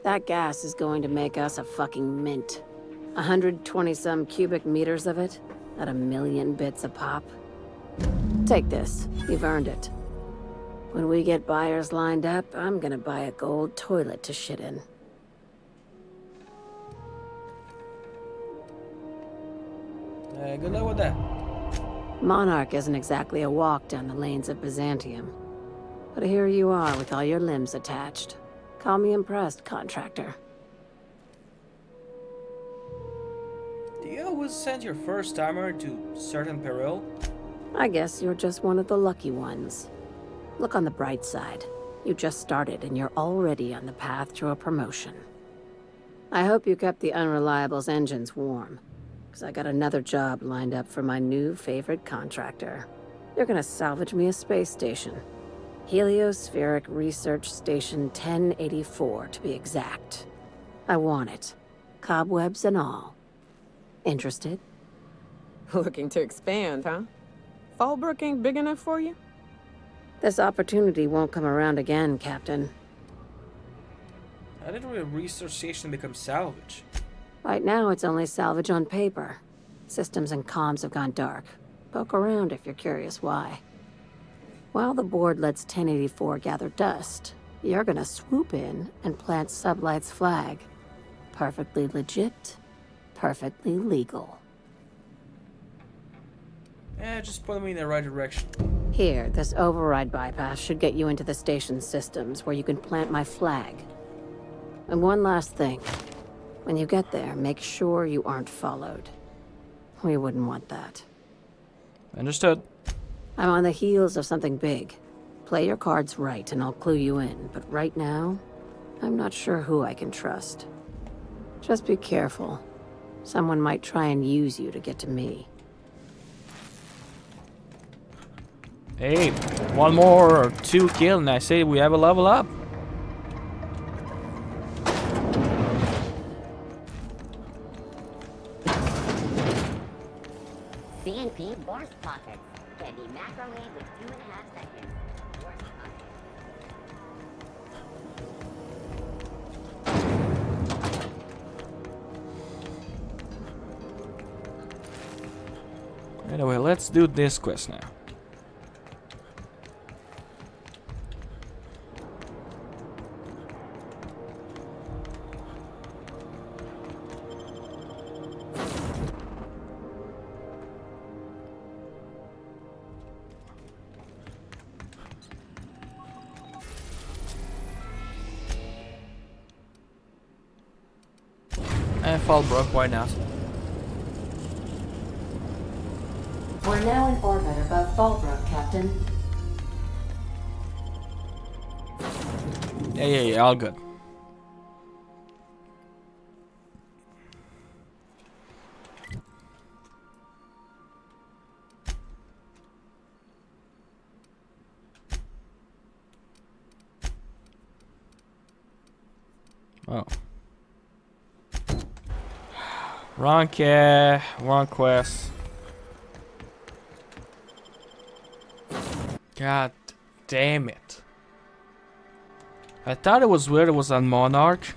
That gas is going to make us a fucking mint. 120-some cubic meters of it, at 1,000,000 bits a pop. Take this, you've earned it. When we get buyers lined up, I'm gonna buy a gold toilet to shit in. Good luck with that. Monarch isn't exactly a walk down the lanes of Byzantium. But here you are with all your limbs attached. Call me impressed, contractor. Do you always send your first timer to certain peril? I guess you're just one of the lucky ones. Look on the bright side. You just started and you're already on the path to a promotion. I hope you kept the Unreliable's engines warm, because I got another job lined up for my new favorite contractor. You're gonna salvage me a space station. Heliospheric Research Station 1084, to be exact. I want it. Cobwebs and all. Interested? Looking to expand, huh? Fallbrook ain't big enough for you? This opportunity won't come around again, Captain. How did a research station become salvage? Right now, it's only salvage on paper. Systems and comms have gone dark. Poke around if you're curious why. While the board lets 1084 gather dust, you're gonna swoop in and plant Sublight's flag. Perfectly legit, perfectly legal. Yeah, just point me in the right direction. Here, this override bypass should get you into the station's systems where you can plant my flag. And one last thing. When you get there, make sure you aren't followed. We wouldn't want that. Understood. I'm on the heels of something big. Play your cards right and I'll clue you in, but right now, I'm not sure who I can trust. Just be careful. Someone might try and use you to get to me. Hey, one more or 2 kill and I say we have a level up. CNP Borst Pockets can be microwaved with 2.5 seconds. Borst Pockets. Anyway, let's do this quest now. And fall broke, why not? We're now in orbit above Fallbrook, Captain. Yeah, all good. Oh. Wrong quest. God damn it. I thought it was weird it was on Monarch.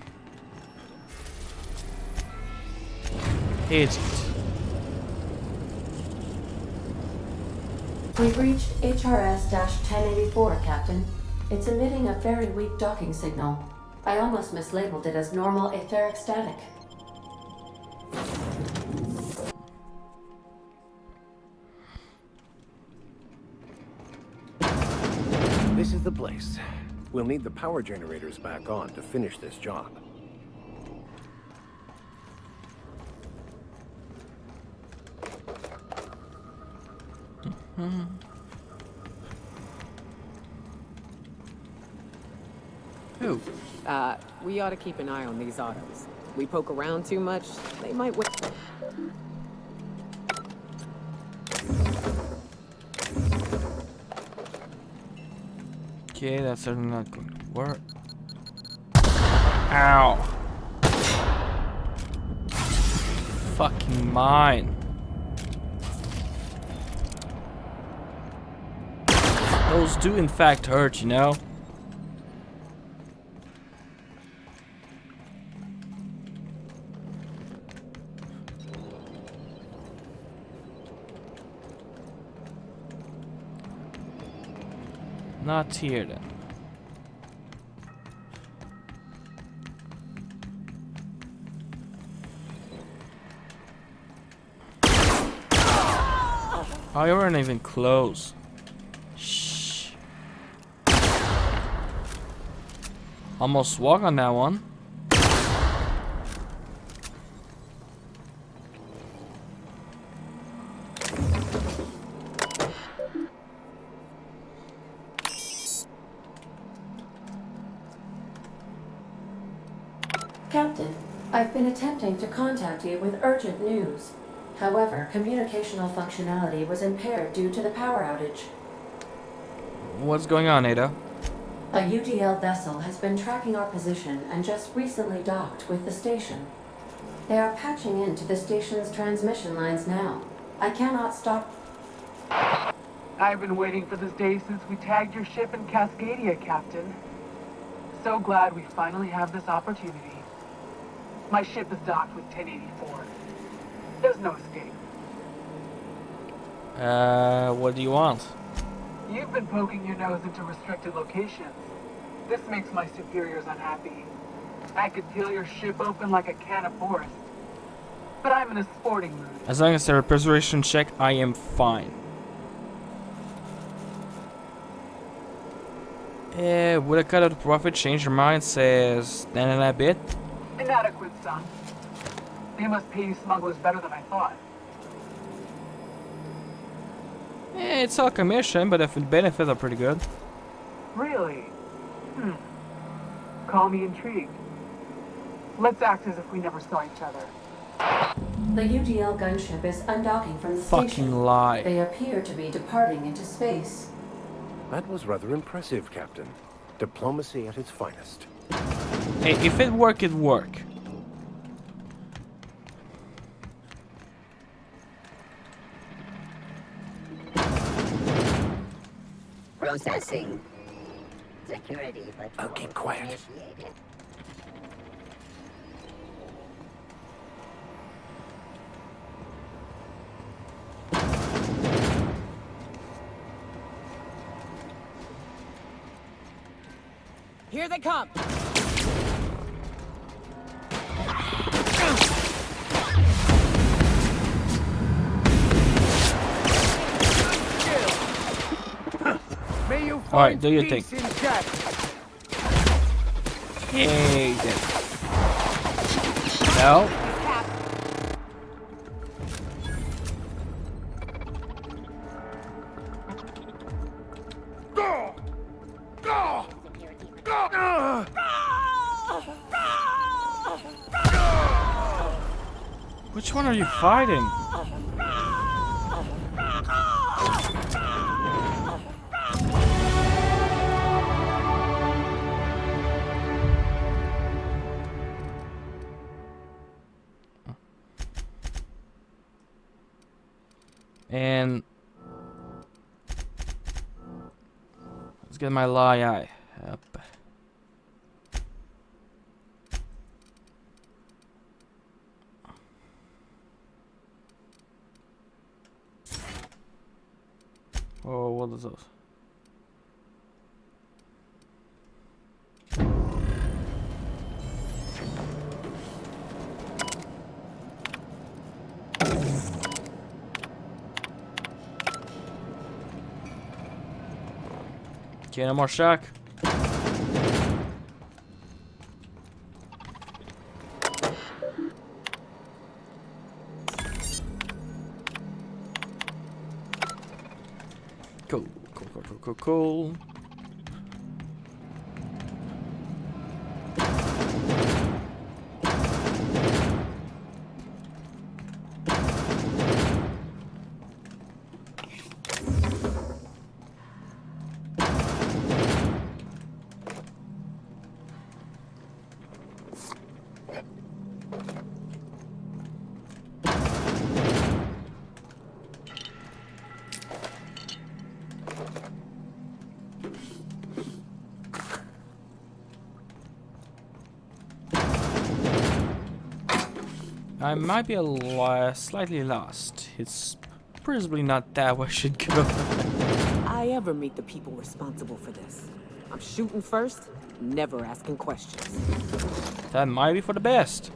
Idiot. We've reached HRS-1084, Captain. It's emitting a very weak docking signal. I almost mislabeled it as normal etheric static. This is the place. We'll need the power generators back on to finish this job. Who? We ought to keep an eye on these autos. We poke around too much, they might win. Okay, that's certainly not going to work. Ow. Fucking mine. Those do in fact hurt, you know? Not here then. Oh, you weren't even close. Shh. Almost walk on that one. Captain, I've been attempting to contact you with urgent news. However, communicational functionality was impaired due to the power outage. What's going on, Ada? A UDL vessel has been tracking our position and just recently docked with the station. They are patching into the station's transmission lines now. I cannot stop. I've been waiting for this day since we tagged your ship in Cascadia, Captain. So glad we finally have this opportunity. My ship is docked with 1084. There's no escape. What do you want? You've been poking your nose into restricted locations. This makes my superiors unhappy. I could peel your ship open like a can of Forest. But I'm in a sporting mood. As long as there a preservation check, I am fine. Would a cut of the profit change your mind? Says then and a bit. Inadequate, son. They must pay you smugglers better than I thought. It's all commission, but the benefits are pretty good. Really? Call me intrigued. Let's act as if we never saw each other. The UDL gunship is undocking from the Fucking station. lie. They appear to be departing into space. That was rather impressive, Captain. Diplomacy at its finest. Hey, if it work, it work. Processing. Security, but I'll keep quiet. initiated. Here they come. May you All right, find do your peace thing. in death. Hey, then. No. Which one are you fighting? And let's get my lie eye up. Oh, what is those? Okay, no more shock. Cool, cool. I might be slightly lost. It's probably not that way I should go. I ever meet the people responsible for this. I'm shooting first, never asking questions. That might be for the best.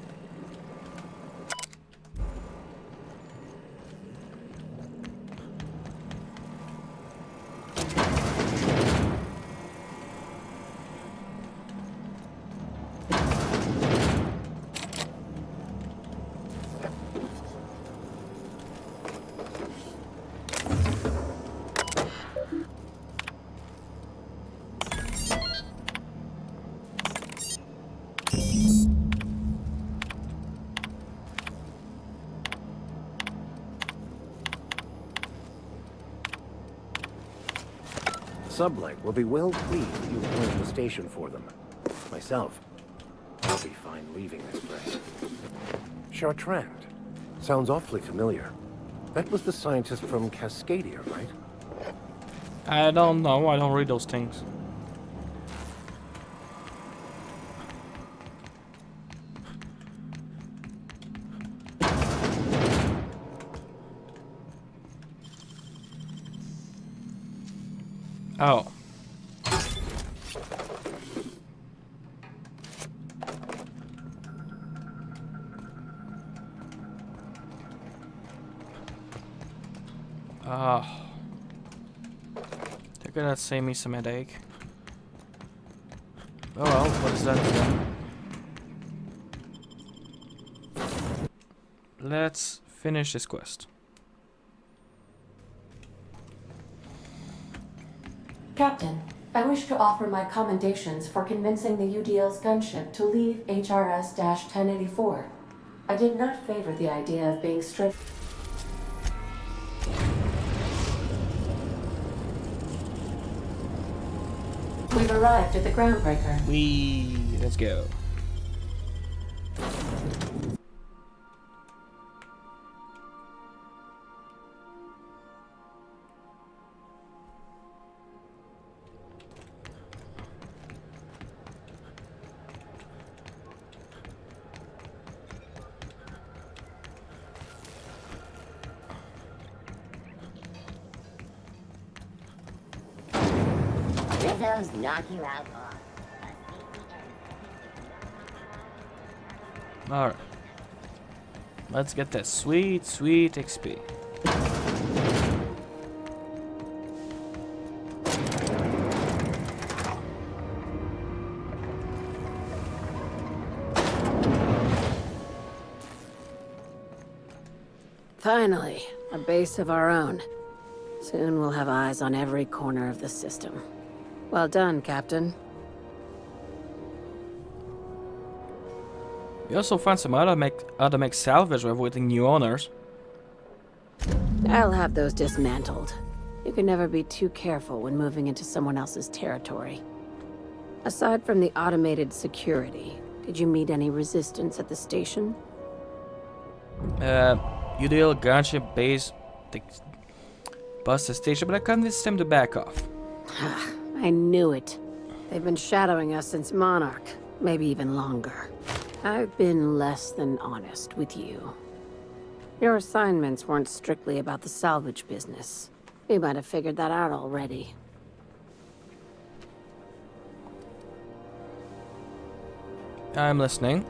Sublight will be well pleased that you claimed the station for them. Myself, I'll be fine leaving this place. Chartrand. Sounds awfully familiar. That was the scientist from Cascadia, right? I don't know. I don't read those things. Oh. They're gonna save me some headache. Oh well, what is that done? Let's finish this quest. Captain, I wish to offer my commendations for convincing the UDL's gunship to leave HRS-1084. I did not favor the idea of being stripped. We've arrived at the groundbreaker. Let's go. Rizzo's knock you out on. Alright. Let's get that sweet, sweet XP. Finally, a base of our own. Soon we'll have eyes on every corner of the system. Well done, Captain. We also found some automatic salvage while avoiding new owners. I'll have those dismantled. You can never be too careful when moving into someone else's territory. Aside from the automated security, did you meet any resistance at the station? UDL gunship base bust the station, but I convinced them to back off. I knew it. They've been shadowing us since Monarch, maybe even longer. I've been less than honest with you. Your assignments weren't strictly about the salvage business. You might have figured that out already. I'm listening.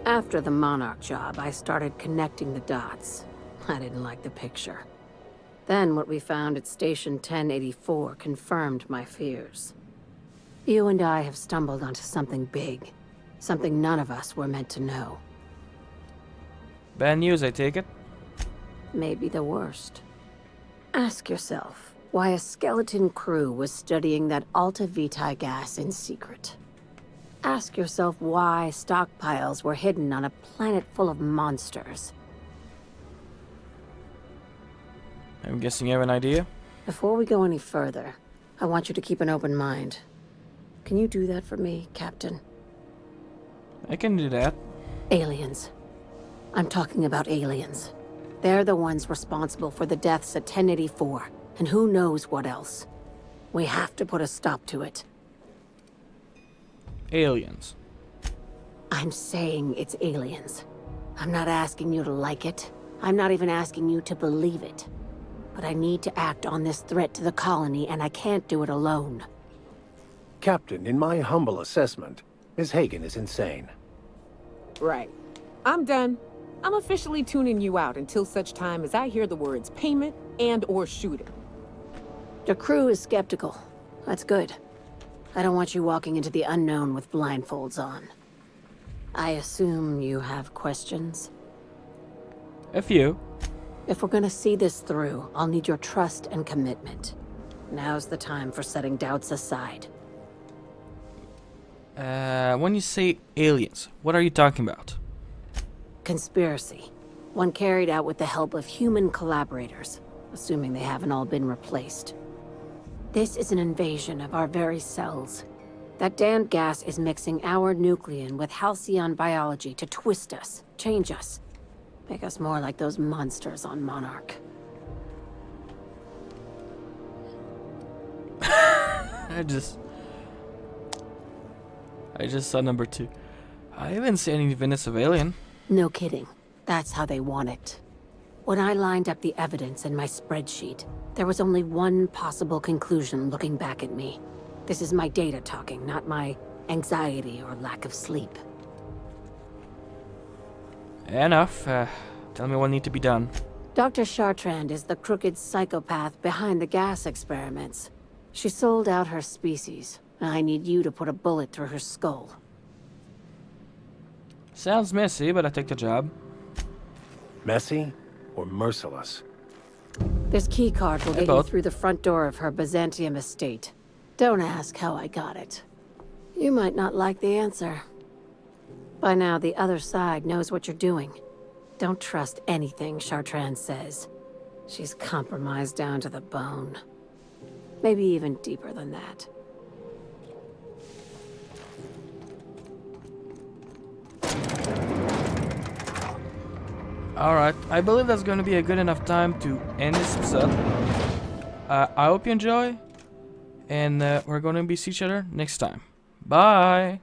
After the Monarch job, I started connecting the dots. I didn't like the picture. Then what we found at Station 1084 confirmed my fears. You and I have stumbled onto something big. Something none of us were meant to know. Bad news, I take it? Maybe the worst. Ask yourself why a skeleton crew was studying that Alta Vitae gas in secret. Ask yourself why stockpiles were hidden on a planet full of monsters. I'm guessing you have an idea? Before we go any further, I want you to keep an open mind. Can you do that for me, Captain? I can do that. Aliens. I'm talking about aliens. They're the ones responsible for the deaths at 1084, and who knows what else. We have to put a stop to it. Aliens. I'm saying it's aliens. I'm not asking you to like it. I'm not even asking you to believe it. But I need to act on this threat to the colony, and I can't do it alone. Captain, in my humble assessment, Ms. Hagen is insane. Right. I'm done. I'm officially tuning you out until such time as I hear the words payment and/or shooting. The crew is skeptical. That's good. I don't want you walking into the unknown with blindfolds on. I assume you have questions? A few. If we're gonna see this through, I'll need your trust and commitment. Now's the time for setting doubts aside. When you say aliens, what are you talking about? Conspiracy. One carried out with the help of human collaborators, assuming they haven't all been replaced. This is an invasion of our very cells. That damned gas is mixing our nucleon with halcyon biology to twist us, change us, make us more like those monsters on Monarch. I just saw number 2. I haven't seen any evidence of alien. No kidding. That's how they want it. When I lined up the evidence in my spreadsheet, there was only one possible conclusion looking back at me. This is my data talking, not my anxiety or lack of sleep. Enough. Tell me what needs to be done. Dr. Chartrand is the crooked psychopath behind the gas experiments. She sold out her species, and I need you to put a bullet through her skull. Sounds messy, but I take the job. Messy or merciless? This keycard will get you both. through the front door of her Byzantium estate. Don't ask how I got it. You might not like the answer. By now, the other side knows what you're doing. Don't trust anything Chartrand says. She's compromised down to the bone. Maybe even deeper than that. Alright, I believe that's going to be a good enough time to end this episode. I hope you enjoy, and we're going to see each other next time. Bye!